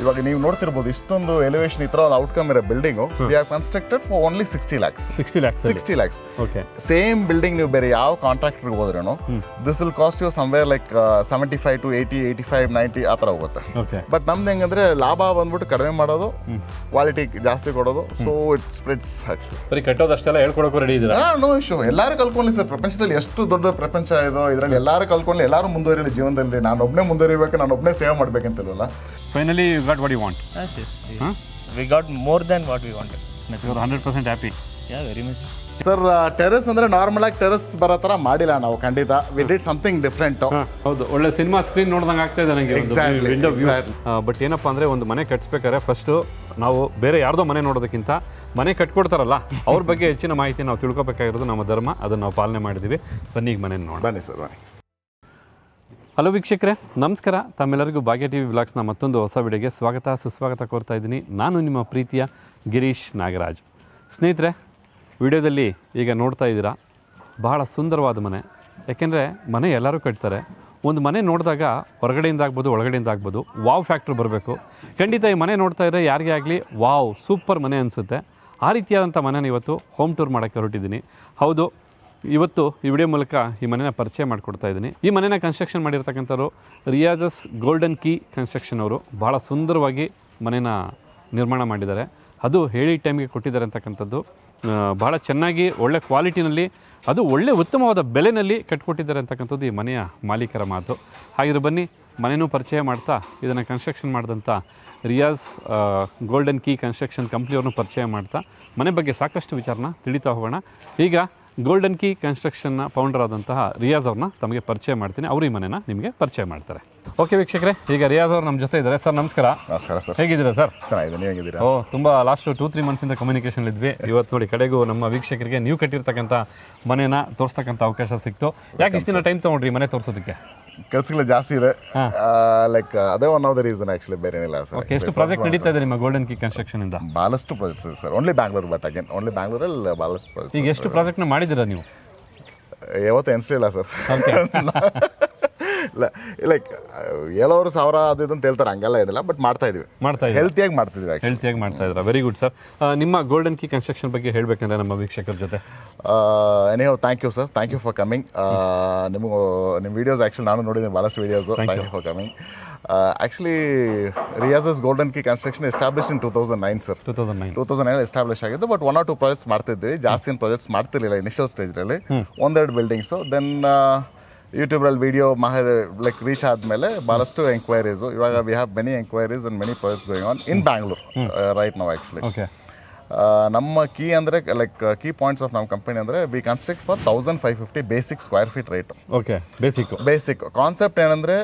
ಇವಾಗ ನೀವು ನೋಡ್ತಿರ್ಬೋದು ಇಷ್ಟೊಂದು ಎಲಿವೇಶನ್ ಈ ತರ ಒಂದು ಔಟ್ಕಮ್ ಇರೋ building we have constructed for only 60 lakhs. 60 lakhs. Okay. Same building ನೀವು ಬೇರೆ ಯಾವ ಕಾಂಟ್ರಾಕ್ಟರ್ ಹೋದ್ರೇನು this will cost you somewhere like 75 to 80, 85, 90 ಆ ತರ ಹೋಗುತ್ತೆ. ಓಕೆ. ಬಟ್ ನಮ್ದು ಹೆಂಗಂದ್ರೆ ಲಾಭ ಬಂದ್ಬಿಟ್ಟು ಕಡಿಮೆ ಮಾಡೋದು, ಕ್ವಾಲಿಟಿ ಜಾಸ್ತಿ ಕೊಡೋದು. So it spreads actually. ಬರೀ ಕಟ್ಟೋದಷ್ಟೆಲ್ಲ ಹೇಳ್ಕೊಡೋಕೆ ರೆಡಿ ಇದ್ದೀರಾ? No issue. ಎಲ್ಲರೂ ಕಲ್ಕೊಳ್ಳಿ ಸರ್. ಪ್ರಪಂಚದಲ್ಲಿ ಎಷ್ಟು ದೊಡ್ಡ ಪ್ರಪಂಚ ಇದೋ ಇದರಲ್ಲಿ ಎಲ್ಲರೂ ಕಲ್ಕೊಳ್ಳಿ, ಎಲ್ಲರೂ ಮುಂದುವರಿಯಲಿ ಜೀವನದಲ್ಲಿ. ನಾನು ಒಬ್ಬನೇ ಮುಂದುವರಿಬೇಕು, ನಾನು ಒಬ್ಬನೇ ಸೇವೆ ಮಾಡ್ಬೇಕಂತಿಲ್ವಲ್ಲ. Finally you got what you want. Yes. We got more than what we wanted. You are 100% happy? Yeah, very much. Sir terrace ಅಂದ್ರೆ ನಾರ್ಮಲ್ ಆಗಿ ಟೆರೆಸ್ ಬರೋ ತರ ಮಾಡಿಲ್ಲ ನಾವು, ಖಂಡಿತ. We did something different. ಹೌದು, ಒಳ್ಳೆ ಸಿನಿಮಾ ಸ್ಕ್ರೀನ್ ನೋಡ್ದಂಗೆ ಆಗ್ತಾ ಇದೆ ನನಗೆ. Window view. ಬಟ್ ಏನಪ್ಪಾ ಅಂದ್ರೆ ಒಂದು ಮನೆ ಕಟ್ಸ್ಬೇಕಾದ್ರೆ ಫಸ್ಟ್ ನಾವು ಬೇರೆ ಯಾರ್ದೋ ಮನೆ ನೋಡೋದಕ್ಕಿಂತ ಮನೆ ಕಟ್ಕೊಡ್ತಾರಲ್ಲ ಅವ್ರ ಬಗ್ಗೆ ಹೆಚ್ಚಿನ ಮಾಹಿತಿ ನಾವು ತಿಳ್ಕೊಬೇಕಾಗಿರೋದು ನಮ್ಮ ಧರ್ಮ. ಅದನ್ನು ನಾವು ಪಾಲನೆ ಮಾಡಿದ್ದೀವಿ. ಬನ್ನಿ ಈಗ ಮನೆ ನೋಡಿ. ಬನ್ನಿ ಸರ್, ಬನ್ನಿ. ಹಲೋ ವೀಕ್ಷಕರೇ, ನಮಸ್ಕಾರ. ತಮ್ಮೆಲ್ಲರಿಗೂ ಭಾಗ್ಯ ಟಿವಿ ವ್ಲಾಗ್ಸ್ನ ಮತ್ತೊಂದು ಹೊಸ ವಿಡಿಯೋಗೆ ಸ್ವಾಗತ ಸುಸ್ವಾಗತ ಕೋರ್ತಾ ಇದ್ದೀನಿ. ನಾನು ನಿಮ್ಮ ಪ್ರೀತಿಯ ಗಿರೀಶ್ ನಾಗರಾಜ್. ಸ್ನೇಹಿತರೆ, ವಿಡಿಯೋದಲ್ಲಿ ಈಗ ನೋಡ್ತಾ ಇದ್ದೀರಾ ಬಹಳ ಸುಂದರವಾದ ಮನೆ. ಯಾಕೆಂದರೆ ಮನೆ ಎಲ್ಲರೂ ಕಟ್ತಾರೆ. ಒಂದು ಮನೆ ನೋಡಿದಾಗ ಹೊರಗಡೆಯಿಂದ ಆಗ್ಬೋದು, ಒಳಗಡೆಯಿಂದ ಆಗ್ಬೋದು, ವಾವ್ ಫ್ಯಾಕ್ಟ್ರ್ ಬರಬೇಕು. ಖಂಡಿತ ಈ ಮನೆ ನೋಡ್ತಾ ಇದ್ದರೆ ಯಾರಿಗೇ ಆಗಲಿ ವಾವ್ ಸೂಪರ್ ಮನೆ ಅನಿಸುತ್ತೆ. ಆ ರೀತಿಯಾದಂಥ ಮನೆನ ಇವತ್ತು ಹೋಮ್ ಟೂರ್ ಮಾಡೋಕ್ಕೆ ಹೊರಟಿದ್ದೀನಿ. ಹೌದು, ಇವತ್ತು ಈ ವಿಡಿಯೋ ಮೂಲಕ ಈ ಮನೆನ ಪರಿಚಯ ಮಾಡಿಕೊಡ್ತಾ ಇದ್ದೀನಿ. ಈ ಮನೆನ ಕನ್ಸ್ಟ್ರಕ್ಷನ್ ಮಾಡಿರ್ತಕ್ಕಂಥವ್ರು ರಿಯಾಜಸ್ ಗೋಲ್ಡನ್ ಕೀ ಕನ್ಸ್ಟ್ರಕ್ಷನ್ ಅವರು ಭಾಳ ಸುಂದರವಾಗಿ ಮನೆನ ನಿರ್ಮಾಣ ಮಾಡಿದ್ದಾರೆ. ಅದು ಹೇಳಿ ಟೈಮ್ಗೆ ಕೊಟ್ಟಿದ್ದಾರೆ ಅಂತಕ್ಕಂಥದ್ದು. ಭಾಳ ಚೆನ್ನಾಗಿ ಒಳ್ಳೆ ಕ್ವಾಲಿಟಿನಲ್ಲಿ, ಅದು ಒಳ್ಳೆ ಉತ್ತಮವಾದ ಬೆಲೆಯಲ್ಲಿ ಕಟ್ಕೊಟ್ಟಿದ್ದಾರೆ ಅಂತಕ್ಕಂಥದ್ದು ಈ ಮನೆಯ ಮಾಲೀಕರ ಮಾತು. ಹಾಗಿದ್ರೆ ಬನ್ನಿ ಮನೆಯೂ ಪರಿಚಯ ಮಾಡ್ತಾ ಇದನ್ನು ಕನ್ಸ್ಟ್ರಕ್ಷನ್ ಮಾಡಿದಂಥ ರಿಯಾಜ್ ಗೋಲ್ಡನ್ ಕೀ ಕನ್ಸ್ಟ್ರಕ್ಷನ್ ಕಂಪ್ನಿಯವ್ರನ್ನೂ ಪರಿಚಯ ಮಾಡ್ತಾ ಮನೆ ಬಗ್ಗೆ ಸಾಕಷ್ಟು ವಿಚಾರನ ತಿಳಿತಾ ಹೋಗೋಣ. ಈಗ ಗೋಲ್ಡನ್ ಕೀ ಕನ್ಸ್ಟ್ರಕ್ಷನ್ನ ಫೌಂಡರ್ ಆದಂತಹ ರಿಯಾಜ್ ಅವ್ರನ್ನ ತಮಗೆ ಪರಿಚಯ ಮಾಡ್ತೀನಿ. ಅವರು ಈ ಮನೆನ ನಿಮಗೆ ಪರಿಚಯ ಮಾಡ್ತಾರೆ. ಓಕೆ ವೀಕ್ಷಕರೇ, ಈಗ ರಿಯಾಜ್ ಅವರು ನಮ್ಮ ಜೊತೆ ಇದ್ದಾರೆ. ಸರ್ ನಮಸ್ಕಾರ. ನಮಸ್ಕಾರ ಸರ್. ಹೇಗಿದ್ದೀರಾ ಸರ್? ಚೆನ್ನಾಗಿದೆ, ನೀವು ಹೇಗಿದ್ದೀರಾ? ತುಂಬ ಲಾಸ್ಟ್ 2-3 ಮಂತ್ಸಿಂದ ಕಮ್ಯುನಿಕೇಷನ್ ಇದ್ವಿ. ಇವತ್ತು ನೋಡಿ ಕಡೆಗೂ ನಮ್ಮ ವೀಕ್ಷಕರಿಗೆ ನೀವು ಕಟ್ಟಿರ್ತಕ್ಕಂಥ ಮನೆನ ತೋರಿಸ್ತಕ್ಕಂಥ ಅವಕಾಶ ಸಿಕ್ತು. ಯಾಕೆ ಇಷ್ಟು ದಿನ ಟೈಮ್ ತೊಗೊಂಡ್ರಿ ಮನೆ ತೋರಿಸೋದಕ್ಕೆ? ಕೆಲಸಗಳು ಜಾಸ್ತಿ ಇದೆ, ಲೈಕ್ ಅದೇ one of the reason actually, ಬೇರೆ ಏನಿಲ್ಲ ಸರ್. ಎಷ್ಟು ಪ್ರಾಜೆಕ್ಟ್ ನಡೀತಾ ಇದೆ ನಿಮ್ಮ ಗೋಲ್ಡನ್ ಕೀ ಕನ್ಸ್ಟ್ರಕ್ಷನ್ ಇಂದ? ಬಹಳಷ್ಟು ಪ್ರಾಜೆಕ್ಟ್ಸ್ ಇದೆ sir. Only Bangalore, but again only ಬ್ಯಾಂಗ್ಳೂರಲ್ಲಿ ಬಹಳಷ್ಟು ಪ್ರಾಜೆಕ್ಟ್ಸ್. ಈಗ ಎಷ್ಟು ಪ್ರಾಜೆಕ್ಟ್ನ ಮಾಡಿದ್ದೀರಾ ನೀವು? ಯಾವತ್ತೂ ಎನಿಸಲಿಲ್ಲ ಸರ್. ಲೈಕ್ ಎಲ್ಲವರು 1000 ಅದು ಇದು ಅಂತ ಹೇಳ್ತಾರೆ, ಹಂಗೆಲ್ಲ ಏನಿಲ್ಲ. ಬಟ್ ಮಾಡ್ತಾ ಇದೀವಿ, ಹೆಲ್ತಿಯಾಗಿ ಮಾಡ್ತಿದ್ವಿ. ಹೆಲ್ತಿಯಾಗಿ ಮಾಡ್ತಾ ಇದ್ದೀರಾ? Very good sir. ನಿಮ್ಮ ಗೋಲ್ಡನ್ ಕೀ ಕನ್ಸ್ಟ್ರಕ್ಷನ್ ಬಗ್ಗೆ ಹೇಳಬೇಕಂದ್ರೆ ನಮ್ಮ ವೀಕ್ಷಕರ ಜೊತೆ. Anyhow thank you sir, thank you for coming. ನಿಮಗೂ ನಿಮ್ಮ ವೀಡಿಯೋಸ್ ಆ್ಯಕ್ಚುಲಿ ನಾನು ನೋಡಿದ್ದೀನಿ ಭಾಳಷ್ಟು videos. Thank you for coming. Actually ರಿಯಾಜಸ್ golden key construction establish in 2009 sir. 2009 establish ಆಗಿದ್ದು. ಬಟ್ 1 or 2 ಪ್ರಾಜೆಕ್ಟ್ಸ್ ಮಾಡ್ತಿದ್ವಿ. ಜಾಸ್ತಿ ಏನು projects ಮಾಡ್ತಿರ್ಲಿಲ್ಲ initial ಸ್ಟೇಜ್ನಲ್ಲಿ. 1-2 buildings. Then ಯೂಟ್ಯೂಬ್ರಲ್ಲಿ video like reach ಆದಮೇಲೆ ಭಾಳಷ್ಟು ಎಂಕ್ವೈರೀಸು. ಇವಾಗ we have many enquiries and many projects going on in Bangalore right now actually. Okay. ನಮ್ಮ key ಅಂದರೆ like key points of ನಮ್ಮ ಕಂಪನಿ ಅಂದರೆ we construct for 1550 basic square feet rate. Okay. Basic concept ಏನಂದರೆ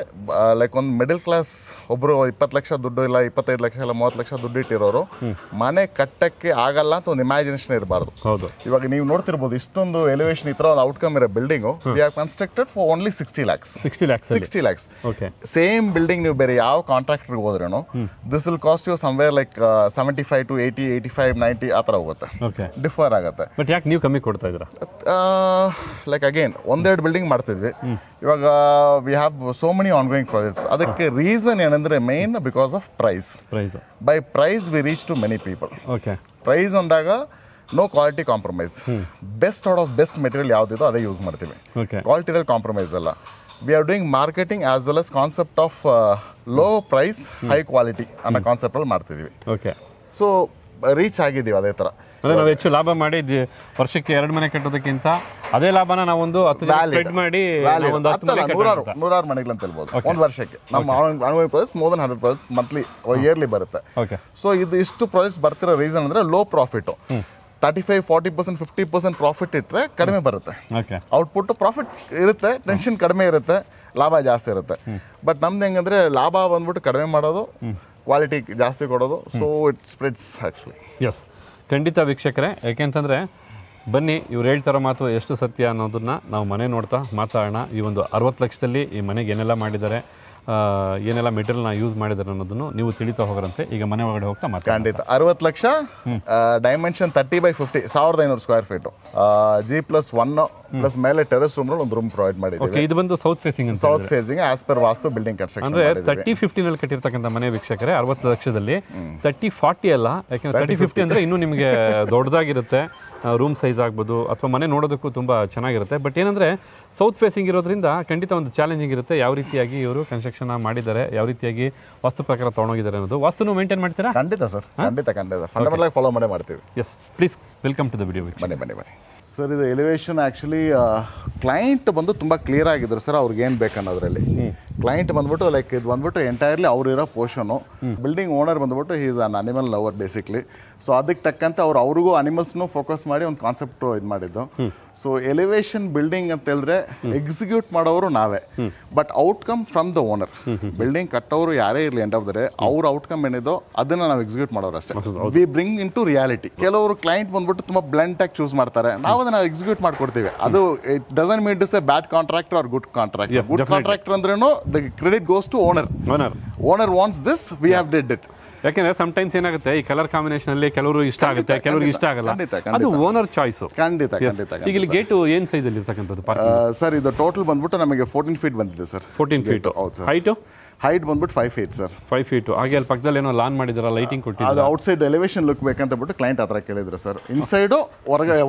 like ಒಂದು middle class ಒಬ್ಬರು 20 ಲಕ್ಷ ದುಡ್ಡು ಇಲ್ಲ 25 ಲಕ್ಷ ಇಲ್ಲ 30 ಲಕ್ಷ ದುಡ್ಡು ಇಟ್ಟಿರೋರು ಮನೆ ಕಟ್ಟಕ್ಕೆ ಆಗಲ್ಲ ಅಂತ ಒಂದು ಇಮ್ಯಾಜಿನೇಷನ್ ಇರಬಾರ್ದು. ಹೌದು. ಇವಾಗ ನೀವು ನೋಡ್ತಿರ್ಬೋದು ಇಷ್ಟೊಂದು ಎಲಿವೇಶನ್ ಈ ತರ ಒಂದು ಔಟ್ಕಮ್ ಇರೋ building we have constructed for only 60 lakhs. 60 lakhs. Okay. Same building ನೀವು ಬೇರೆ ಯಾವ ಕಾಂಟ್ರಾಕ್ಟರ್ ಹೋದ್ರೇನು this will cost you somewhere like 75 to 80, 85, 90 ಆ ಥರ ಹೋಗುತ್ತೆ. ಡಿಫರ್ ಆಗುತ್ತೆ. ಬಟ್ ಯಾಕೆ ನೀವು ಕಮ್ಮಿ ಕೊಡ್ತಾ ಇದ್ದೀರಾ? ಲೈಕ್ ಅಗೇನ್ 1-2 ಬಿಲ್ಡಿಂಗ್ ಮಾಡ್ತಿದ್ವಿ. ಇವಾಗ we have so many ongoing projects. ಅದಕ್ಕೆ ರೀಸನ್ ಏನಂದ್ರೆ main because of price. By price we reach to many people. Okay. Price ಅಂದಾಗ no quality compromise. Best out of best material ಯಾವುದಿದೋ ಅದೇ use ಮಾಡ್ತೀವಿ. ಕ್ವಾಲಿಟಿಯಲ್ಲಿ compromise ಅಲ್ಲ. We are doing marketing as well as concept of low price high quality ಅನ್ನೋ ಕಾನ್ಸೆಪ್ಟಲ್ಲಿ ಮಾಡ್ತಿದ್ದೀವಿ. Okay. So reach ಆಗಿದ್ದೀವಿ ಅದೇ ಥರ. ಅಂದರೆ ನಾವು ಹೆಚ್ಚು ಲಾಭ ಮಾಡಿ ವರ್ಷಕ್ಕೆ 2 ಮನೆ ಕಟ್ಟೋದಕ್ಕಿಂತ ಅದೇ ಲಾಭನ ನಾವೊಂದು 10 ಮಾಡಿ 100 ಮನೆಗಳಂತ ಹೇಳ್ಬೋದು ಒಂದು ವರ್ಷಕ್ಕೆ. ನಮ್ಮ ongoing projects more than 100 projects monthly yearly ಬರುತ್ತೆ. ಸೊ ಇದು ಇಷ್ಟು ಪ್ರಾಜೆಕ್ಟ್ಸ್ ಬರ್ತಿರೋ ರೀಸನ್ ಅಂದರೆ ಲೋ ಪ್ರಾಫಿಟು. 35, 40%, 50% ಪ್ರಾಫಿಟ್ ಇಟ್ಟರೆ ಕಡಿಮೆ ಬರುತ್ತೆ. ಔಟ್ಪುಟ್ ಪ್ರಾಫಿಟ್ ಇರುತ್ತೆ, ಟೆನ್ಷನ್ ಕಡಿಮೆ ಇರುತ್ತೆ, ಲಾಭ ಜಾಸ್ತಿ ಇರುತ್ತೆ. ಬಟ್ ನಮ್ದು ಹೆಂಗಂದ್ರೆ ಲಾಭ ಬಂದ್ಬಿಟ್ಟು ಕಡಿಮೆ ಮಾಡೋದು, ಕ್ವಾಲಿಟಿ ಜಾಸ್ತಿ ಕೊಡೋದು. So it spreads actually. Yes, ಖಂಡಿತ ವೀಕ್ಷಕರೇ. ಯಾಕೆಂತಂದರೆ ಬನ್ನಿ ಇವ್ರು ಹೇಳ್ತಾರೋ ಮಾತು ಎಷ್ಟು ಸತ್ಯ ಅನ್ನೋದನ್ನ ನಾವು ಮನೆ ನೋಡ್ತಾ ಮಾತಾಡೋಣ. ಈ ಒಂದು 60 ಲಕ್ಷದಲ್ಲಿ ಈ ಮನೆಗೆ ಏನೆಲ್ಲ ಮಾಡಿದ್ದಾರೆ, ಏನೆಲ್ಲ ಮೆಟೀರಿಯಲ್ನ ಯೂಸ್ ಮಾಡಿದ್ದಾರೆ ಅನ್ನೋದನ್ನು ನೀವು ತಿಳಿತಾ ಹೋಗ್ರಂತೆ. ಈಗ ಮನೆ ಒಳಗಡೆ ಹೋಗ್ತಾ ಮಾತಾಡಿ. ಖಂಡಿತ 60 lakh dimension 30 by 50 1500 square feet, G+1 plus ಮೇಲೆ ಟೆರೆಸ್ ರೂಮ್ ಒಂದು ರೂಮ್ ಪ್ರೊವೈಡ್ ಮಾಡಿದ್ದೀವಿ. ಓಕೆ, ಇದು ಬಂದು ಸೌತ್ ಫೇಸಿಂಗ್ ಅಂತ ಸೌತ್ ಫೇಸಿಂಗ್ ಆಸ್ ಪರ್ ವಾಸ್ತು ಬಿಲ್ಡಿಂಗ್ ಕನ್ಸ್ಟ್ರಕ್ಷನ್ ಅಂದ್ರೆ 30-50 ನಲ್ಲಿ ಕಟ್ಟಿರ್ತಕ್ಕಂಥ ಮನೆ ವೀಕ್ಷಕರೇ, 60 ಲಕ್ಷದಲ್ಲಿ 30-40 ಅಲ್ಲ, ಯಾಕಂದ್ರೆ 30-50 ಅಂದ್ರೆ ಇನ್ನೂ ನಿಮಗೆ ದೊಡ್ಡದಾಗಿರುತ್ತೆ, ರೂಮ್ ಸೈಜ್ ಆಗ್ಬೋದು ಅಥವಾ ಮನೆ ನೋಡೋದಕ್ಕೂ ತುಂಬ ಚೆನ್ನಾಗಿರುತ್ತೆ. ಬಟ್ ಏನಂದರೆ ಸೌತ್ ಫೇಸಿಂಗ್ ಇರೋದ್ರಿಂದ ಖಂಡಿತ ಒಂದು ಚಾಲೆಂಜಿಂಗ್ ಇರುತ್ತೆ. ಯಾವ ರೀತಿಯಾಗಿ ಇವರು ಕನ್ಸ್ಟ್ರಕ್ಷನ್ ಮಾಡಿದ್ದಾರೆ, ಯಾವ ರೀತಿಯಾಗಿ ವಾಸ್ತು ಪ್ರಕಾರ ತೊಗೊಂಡೋಗಿದ್ದಾರೆ ಅನ್ನೋದು. ವಾಸ್ತುನು ಮೇಂಟೈನ್ ಮಾಡ್ತೀರಾ? ಖಂಡಿತ ಸರ್, ಖಂಡಿತ ಫಂಡಮೆಂಟಲ್ ಆಗಿ ಫಾಲೋ ಮಾಡ್ತೀವಿ. Yes, please welcome to the video. ಬನ್ನಿ ಸರ್. ಇದು ಎಲಿವೇಶನ್ ಆ್ಯಕ್ಚುಲಿ ಕ್ಲೈಂಟ್ ಬಂದು ತುಂಬ ಕ್ಲಿಯರ್ ಆಗಿದ್ರು ಸರ್, ಅವ್ರಿಗೆ ಏನು ಬೇಕನ್ನೋದ್ರಲ್ಲಿ. ಕ್ಲೈಂಟ್ ಬಂದ್ಬಿಟ್ಟು ಲೈಕ್ ಇದು ಬಂದ್ಬಿಟ್ಟು ಎಂಟೈರ್ಲಿ ಅವ್ರಿರೋ ಪೋರ್ಷನು. ಬಿಲ್ಡಿಂಗ್ ಓನರ್ ಬಂದ್ಬಿಟ್ಟು is an animal lover basically. So ಅದಕ್ಕೆ ತಕ್ಕಂತೆ ಅವ್ರಿಗೂ ಅನಿಮಲ್ಸ್ನು ಫೋಕಸ್ ಮಾಡಿ ಒಂದು ಕಾನ್ಸೆಪ್ಟ್ ಇದು ಮಾಡಿದ್ದು. ಸೊ ಎಲಿವೇಶನ್ ಬಿಲ್ಡಿಂಗ್ ಅಂತ ಹೇಳಿದ್ರೆ ಎಕ್ಸಿಕ್ಯೂಟ್ ಮಾಡೋರು ನಾವೇ, but outcome from the owner. Building ಕಟ್ಟೋರು ಯಾರೇ ಇರಲಿ, ಎಂಡ್ ಆಫ್ ದ ಡೇ ಅವ್ರ ಔಟ್ಕಮ್ ಏನಿದೋ ಅದನ್ನ ನಾವು ಎಕ್ಸಿಕ್ಯೂಟ್ ಮಾಡೋರು ಅಷ್ಟೇ. We bring into reality. ಕೆಲವರು ಕ್ಲೈಂಟ್ ಬಂದ್ಬಿಟ್ಟು ತುಂಬಾ ಬ್ಲಂಟ್ ಆಗಿ ಚೂಸ್ ಮಾಡ್ತಾರೆ, ನಾವು ಅದನ್ನ ಎಕ್ಸಿಕ್ಯೂಟ್ ಮಾಡ್ಕೊಡ್ತೀವಿ. ಅದು it doesn't mean to say bad contractor or good contractor. Good contractor ಅಂದ್ರೇನು the credit goes to owner. Owner wants this, we have did it. ಯಾಕೆಂದ್ರೆ ಸಮ್ಟೈಮ್ಸ್ ಏನಾಗುತ್ತೆ, ಈ ಕಲರ್ ಕಾಂಬಿನೇಷನ್ ಅಲ್ಲಿ ಕೆಲವರು ಇಷ್ಟ ಆಗುತ್ತೆ, ಕೆಲವರಿಗೆ ಇಷ್ಟ ಆಗಲ್ಲ. ಅದು ಓನರ್ ಚಾಯ್ಸ್. ಖಂಡಿತ. ಈಗ ಇಲ್ಲಿ ಗೇಟ್ ಏನ್ ಸೈಜ್ ಅಲ್ಲಿ ಇರ್ತಕ್ಕಂಥದ್ದು? ಸರ್ ಇದು ಟೋಟಲ್ ಬಂದ್ಬಿಟ್ಟು ನಮಗೆ 14 ಫೀಟ್ ಬಂದಿದೆ ಸರ್. 14 ಫೀಟ್. ಹೌದು ಸರ್. ಹೈಟ್ ಬಂದ್ಬಿಟ್ಟು 5 ಫೀಟ್ ಸರ್. 5 ಫೀಟ್. ಹಾಗೆ ಅಲ್ಲಿ ಪಕ್ಕದಲ್ಲಿ ಏನೋ ಲಾನ್ ಮಾಡಿದಾರ, ಲೈಟಿಂಗ್ ಕೊಟ್ಟಿದ್ದಾರೆ. ಅದು ಔಟ್ ಸೈಡ್ ಎಲಿವೇಶನ್ ಲುಕ್ ಬೇಕಂತ ಬಿಟ್ಟು ಕ್ಲೈಂಟ್ ಹತ್ರ ಕೇಳಿದ್ರು ಸರ್. ಇನ್ಸೈಡ್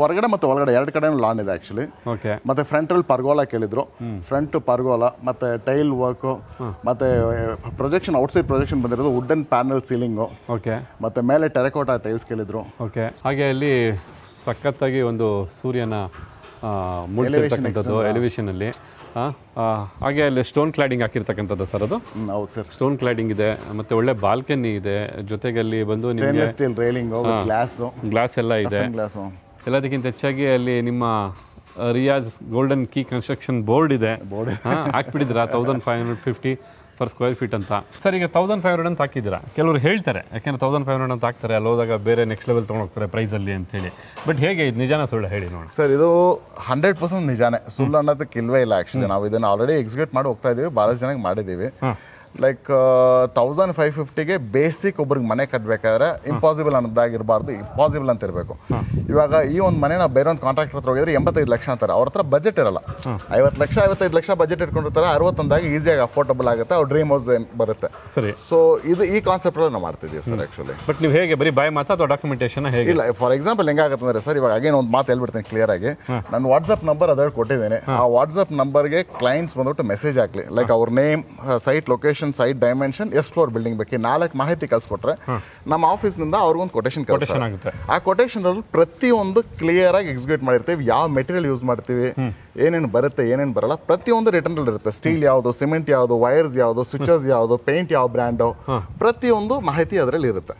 ಹೊರಗಡೆ ಮತ್ತೆ ಒಳಗಡೆ ಎರಡು ಕಡೆ ಲಾನ್ ಇದೆ ಆಕ್ಚುಲಿ. ಓಕೆ. ಮತ್ತೆ ಫ್ರಂಟ್ ಅಲ್ಲಿ ಪರ್ಗೋಲಾ ಕೇಳಿದ್ರು. ಫ್ರಂಟ್ ಪರ್ಗೋಲಾ ಮತ್ತೆ ಟೈಲ್ ವರ್ಕ್ ಮತ್ತೆ ಪ್ರೊಜೆಕ್ಷನ್, ಔಟ್ ಸೈಡ್ ಪ್ರೊಜೆಕ್ಷನ್ ಬಂದಿರೋದು ವುಡನ್ ಪ್ಯಾನಲ್ ಸೀಲಿಂಗು. ಓಕೆ. ಮತ್ತೆ ಮೇಲೆ ಟೆರಕೋಟಾ ಟೈಲ್ಸ್ ಕೇಳಿದ್ರು. ಓಕೆ. ಹಾಗೆ ಅಲ್ಲಿ ಸಖತ್ತಾಗಿ ಒಂದು ಸೂರ್ಯನ ಮೂಡಿಸಿರ್ತಕ್ಕಂಥದ್ದು ಎಲಿವೇಶನ್ ಅಲ್ಲಿ. ಹಾಗೆ ಅಲ್ಲಿ ಸ್ಟೋನ್ ಕ್ಲಾಡಿಂಗ್ ಹಾಕಿರ್ತಕ್ಕಂಥದ್ದು ಸರ್. ಅದು ಹೌದು ಸರ್, ಸ್ಟೋನ್ ಕ್ಲಾಡಿಂಗ್ ಇದೆ, ಮತ್ತೆ ಒಳ್ಳೆ ಬಾಲ್ಕನಿ ಇದೆ, ಜೊತೆಗೆ ಅಲ್ಲಿ ಬಂದು ನಿಮಗೆ ಸ್ಟೀಲ್ ರೈಲಿಂಗ್, ಗ್ಲಾಸ್ ಎಲ್ಲ ಇದೆ. ಎಲ್ಲದಕ್ಕಿಂತ ಹೆಚ್ಚಾಗಿ ಅಲ್ಲಿ ನಿಮ್ಮ Riyaz golden key construction board ಇದೆ. ಹಾಕ್ಬಿಟ್ಟಿದ್ದೀರಾ 1550 ಪರ್ ಸ್ಕ್ವೇರ್ ಫೀಟ್ ಅಂತ. ಸರ್ ಈಗ 1500 ಅಂತ ಹಾಕಿದ್ದೀರಾ. ಕೆಲವರು ಹೇಳ್ತಾರೆ, ಯಾಕೆಂದ್ರೆ 1500 ಅಂತ ಹಾಕ್ತಾರೆ, ಅಲ್ಲಿ ಹೋದಾಗ ಬೇರೆ ನೆಕ್ಸ್ಟ್ ಲೆವೆಲ್ ತೊಗೊಂಡೋಗ್ತಾರೆ ಪ್ರೈಸಲ್ಲಿ ಅಂತ ಹೇಳಿ. ಬಟ್ ಹೇಗೆ ಇದು ನಿಜಾನ ಸುಳ್ಳು ಹೇಳಿ ನೋಡಿ ಸರ್. ಇದು 100% ನಿಜಾನೇ, ಸುಳ್ಳು ಅನ್ನೋದಕ್ಕೆ ಇಲ್ವೇ ಇಲ್ಲ. ಆ್ಯಕ್ಚುಲಿ ನಾವು ಇದನ್ನು ಆಲ್ರೆಡಿ ಎಕ್ಸಿಕ್ಯೂಟ್ ಮಾಡಿ ಹೋಗ್ತಾ ಇದ್ದೀವಿ, ಭಾಳಷ್ಟು ಜನಕ್ಕೆ ಮಾಡಿದ್ದೀವಿ. ಲೈಕ್ 1550ಗೆ ಬೇಸಿಕ್ ಒಬ್ರಿಗೆ ಮನೆ ಕಟ್ಟಬೇಕಾದ್ರೆ ಇಂಪಾಸಿಬಲ್ ಅನ್ನೋದಾಗಿರಬಾರ್ದು, ಪಾಸಿಬಲ್ ಅಂತ ಇರಬೇಕು. ಇವಾಗ ಈ ಒಂದು ಮನೆ ನಾವು ಬೇರೆ ಒಂದು ಕಾಂಟ್ರಾಕ್ಟರ್ ಹತ್ರ ಹೋಗಿದ್ರೆ 85 ಲಕ್ಷ ಅಂತಾರೆ. ಅವ್ರ ಹತ್ರ ಬಜೆಟ್ ಇರಲ್ಲ. 50 ಲಕ್ಷ 55 ಲಕ್ಷ ಬಜೆಟ್ ಇಟ್ಕೊಂಡಿರ್ತಾರೆ. 60 ಅಂದಾಗ ಈಸಿಯಾಗಿ ಅಫೋರ್ಡಬಲ್ ಆಗುತ್ತೆ, ಅವ್ರ ಡ್ರೀಮ್ ಹೌಸ್ ಬರುತ್ತೆ. ಸರಿ. ಸೊ ಇದು ಈ ಕಾನ್ಸೆಪ್ಟ್ ನಾವು ಮಾಡ್ತಿದ್ದೀವಿ ಸರ್ ಆ್ಯಕ್ಚುಲಿ. ಬಟ್ ನೀವು ಹೇಗೆ ಬರೀ ಬಾಯ್ ಮಾತಾ ಅಥವಾ ಡಾಕ್ಯುಮೆಂಟೇಶನ್ ಹೇಗೆ? ಇಲ್ಲ, ಫಾರ್ ಎಕ್ಸಾಂಪಲ್ ಹೆಂಗಾಗುತ್ತೆ ಅಂದರೆ ಸರ್, ಇವಾಗ ಅಗೇನ್ ಒಂದು ಮಾತು ಹೇಳ್ಬಿಡ್ತೀನಿ ಕ್ಲಿಯರ್ ಆಗಿ. ನಾನು ವಾಟ್ಸಪ್ ನಂಬರ್ ಅದ್ರಲ್ಲಿ ಕೊಟ್ಟಿದ್ದೇನೆ. ಆ ವಾಟ್ಸಪ್ ನಂಬರ್ಗೆ ಕ್ಲೈಂಟ್ಸ್ ಬಂದ್ಬಿಟ್ಟು ಮೆಸೇಜ್ ಹಾಕ್ಲಿ, ಲೈಕ್ ಅವ್ರ name, site location, site dimension, ಎಷ್ಟು ಫ್ಲೋರ್ ಬಿಲ್ಡಿಂಗ್ ಬೇಕು, 4 ಮಾಹಿತಿ ಕಳ್ಸಿಕೊಟ್ರೆ ನಮ್ಮ ಆಫೀಸ್ನಿಂದ ಅವ್ರಿಗೊಂದು ಕೊಟೇಶನ್ ಕಳಿಸ್ತಾರೆ. ಆ ಕೊಟೇಶನ್ ಅಲ್ಲಿ ಪ್ರತಿಯೊಂದು ಕ್ಲಿಯರ್ ಆಗಿ ಎಕ್ಸಿಕ್ಯೂಟ್ ಮಾಡಿರ್ತೀವಿ. ಯಾವ ಮೆಟೀರಿಯಲ್ ಯೂಸ್ ಮಾಡ್ತೀವಿ, ಏನೇನು ಬರುತ್ತೆ, ಏನೇನು ಬರಲ್ಲ, ಪ್ರತಿಯೊಂದು ರಿಟರ್ನ್ ಅಲ್ಲಿ ಇರುತ್ತೆ. ಸ್ಟೀಲ್ ಯಾವುದು, ಸಿಮೆಂಟ್ ಯಾವುದು, ವೈರ್ಸ್ ಯಾವುದು, ಸ್ವಿಚಸ್ ಯಾವುದು, ಪೇಂಟ್ ಯಾವ ಬ್ರ್ಯಾಂಡು, ಪ್ರತಿಯೊಂದು ಮಾಹಿತಿ ಅದರಲ್ಲಿ ಇರುತ್ತೆ.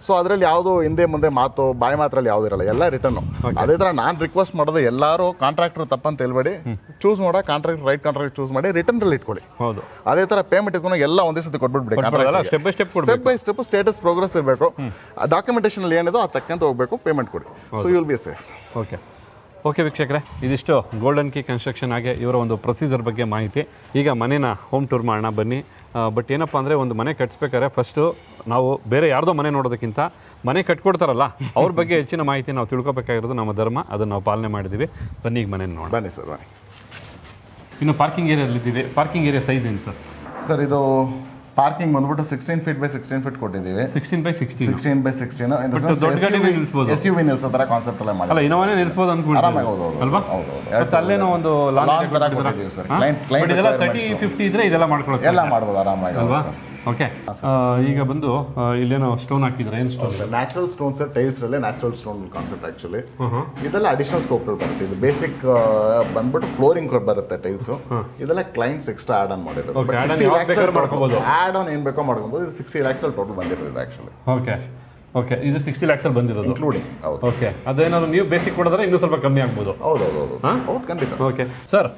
ಸೊ ಅದರಲ್ಲಿ ಯಾವುದು ಹಿಂದೆ ಮುಂದೆ ಮಾತು ಬಾಯಿ ಮಾತ್ರಲ್ಲಿ ಯಾವ್ದು ಇರಲ್ಲ, ಎಲ್ಲ ರಿಟರ್ನ್. ಅದೇ ತರ ನಾನು ರಿಕ್ವೆಸ್ಟ್ ಮಾಡೋದು, ಎಲ್ಲರೂ ಕಾಂಟ್ರಾಕ್ಟರ್ ತಪ್ಪಂತ ಹೇಳ್ಬೇಡಿ, ಚೂಸ್ ಮಾಡೋ ಕಾಂಟ್ರಾಕ್ಟರ್ ರೈಟ್ ಕಾಂಟ್ರಾಕ್ಟ್ ಚೂಸ್ ಮಾಡಿ ರಿಟರ್ನ್ ಅಲ್ಲಿ ಇಟ್ಕೊಳ್ಳಿ. ಅದೇ ತರ ಪೇಮೆಂಟ್ ಇಟ್ಕೊಂಡು ಎಲ್ಲ ಒಂದೇ ಸತಿ ಕೊಟ್ಬಿಡ್ಬಿಡಿ. Step by step status progress ಇರಬೇಕು. ಡಾಕ್ಯುಮೆಂಟೇಶನ್ ಅಲ್ಲಿ ಏನಿದೆ ಅದು ತಕ್ಕಂತ ಹೋಗಬೇಕು, ಪೇಮೆಂಟ್ ಕೊಡಿ. So you will be safe. Okay ವೀಕ್ಷಕರೇ, ಇದಿಷ್ಟು ಗೋಲ್ಡನ್ ಕೀ ಕನ್ಸ್ಟ್ರಕ್ಷನ್ ಆಗಿ ಇವರ ಒಂದು ಪ್ರೊಸೀಜರ್ ಬಗ್ಗೆ ಮಾಹಿತಿ. ಈಗ ಮನೇನ ಹೋಮ್ ಟೂರ್ ಮಾಡೋಣ ಬನ್ನಿ. ಬಟ್ ಏನಪ್ಪ ಅಂದರೆ, ಒಂದು ಮನೆ ಕಟ್ಸ್ಬೇಕಾದ್ರೆ ಫಸ್ಟು ನಾವು ಬೇರೆ ಯಾರ್ದೋ ಮನೆ ನೋಡೋದಕ್ಕಿಂತ ಮನೆ ಕಟ್ಕೊಡ್ತಾರಲ್ಲ ಅವ್ರ ಬಗ್ಗೆ ಹೆಚ್ಚಿನ ಮಾಹಿತಿ ನಾವು ತಿಳ್ಕೊಬೇಕಾಗಿರೋದು ನಮ್ಮ ಧರ್ಮ. ಅದನ್ನು ನಾವು ಪಾಲನೆ ಮಾಡಿದ್ದೀವಿ. ಬನ್ನಿ ಈಗ ಮನೆ ನೋಡಿ. ಬನ್ನಿ ಸರ್, ಬನ್ನಿ. ಇನ್ನು ಪಾರ್ಕಿಂಗ್ ಏರಿಯಾದಲ್ಲಿದ್ದೀವಿ. ಪಾರ್ಕಿಂಗ್ ಏರಿಯಾ ಸೈಜ್ ಏನು ಸರ್? ಸರ್ ಇದು ಪಾರ್ಕಿಂಗ್ ಬಂದ್ಬಿಟ್ಟು 16 ಫೀಟ್ ಬೈ 16 ಫೀಟ್ ಕೊಟ್ಟಿದ್ದೀವಿ. 16 by 16. 16 by 16. ದೊಡ್ಡ ಗಾಡಿ ನಿಲ್ಲಿಸಬಹುದು, SUV ನಿಲ್ಲಿಸೋ ತರ ಕಾನ್ಸೆಪ್ಟ್ ಅಲ್ಲ ಮಾಡಿ. ಅಲ್ಲ, ಇನ್ನೋವಾನೇ ನಿಲ್ಲಿಸಬಹುದು ಅನ್ಕೊಂಡಿದ್ದೀವಿ ಅಲ್ವಾ? ಮತ್ತೆ ಅಲ್ಲೇನೋ ಒಂದು ಲಾನ್ ತರ ಕೊಟ್ಟಿದ್ದೀವಿ ಸರ್. ಕ್ಲೈಂಟ್ ಇದೆಲ್ಲ 30-50 ಇದ್ರೆ ಇದೆಲ್ಲ ಮಾಡ್ಕೊಳ್ಳೋದು, ಎಲ್ಲ ಮಾಡ್ಬೋದು ಆರಾಮಾಗಿ ಅಲ್ವಾ? ಓಕೆ. ಈಗ ಬಂದು ಇಲ್ಲೇನೋ ಸ್ಟೋನ್ ಹಾಕಿದ್ರೆ ಏನು stone? Natural stone sir. Tiles ಅಲ್ಲೇ ನ್ಯಾಚುರಲ್ ಸ್ಟೋನ್ ಕಾನ್ಸೆಪ್ಟ್ ಆಕ್ಚುಲಿ. ಇದೆಲ್ಲ ಅಡಿಷನಲ್ ಸ್ಕೋಪ್ ಬರುತ್ತೆ. ಇದು ಬೇಸಿಕ್ ಬಂದ್ಬಿಟ್ಟು ಫ್ಲೋರಿಂಗ್ ಬರುತ್ತೆ ಟೈಲ್ಸ್. ಇದೆಲ್ಲ ಕ್ಲೈಂಟ್ಸ್ ಎಕ್ಸ್ಟ್ರಾ ಆಡ್ ಆನ್ ಮಾಡಿರೋದು. ಆಡ್ ಆನ್ ಏನ್ ಬೇಕೋ ಮಾಡ್ಕೊಬಹುದು. ಇದು 60 lakhs ಅಲ್ಲಿ ಟೋಟಲ್ ಬಂದಿರೋದು ಆಕ್ಚುಲಿ. ಓಕೆ. ಇದು 60 lakhs ಅಲ್ಲಿ ಬಂದಿರೋದು ಇನ್ಕ್ಲೂಡಿಂಗ್. ಹೌದು. ಓಕೆ. ಅದೇನಾದ್ರು ನೀವು ಬೇಸಿಕ್ ಕೊಡಿದ್ರೆ ಇನ್ನೂ ಸ್ವಲ್ಪ ಕಮ್ಮಿ ಆಗ್ಬೋದು. ಹೌದು ಖಂಡಿತ. ಓಕೆ ಸರ್,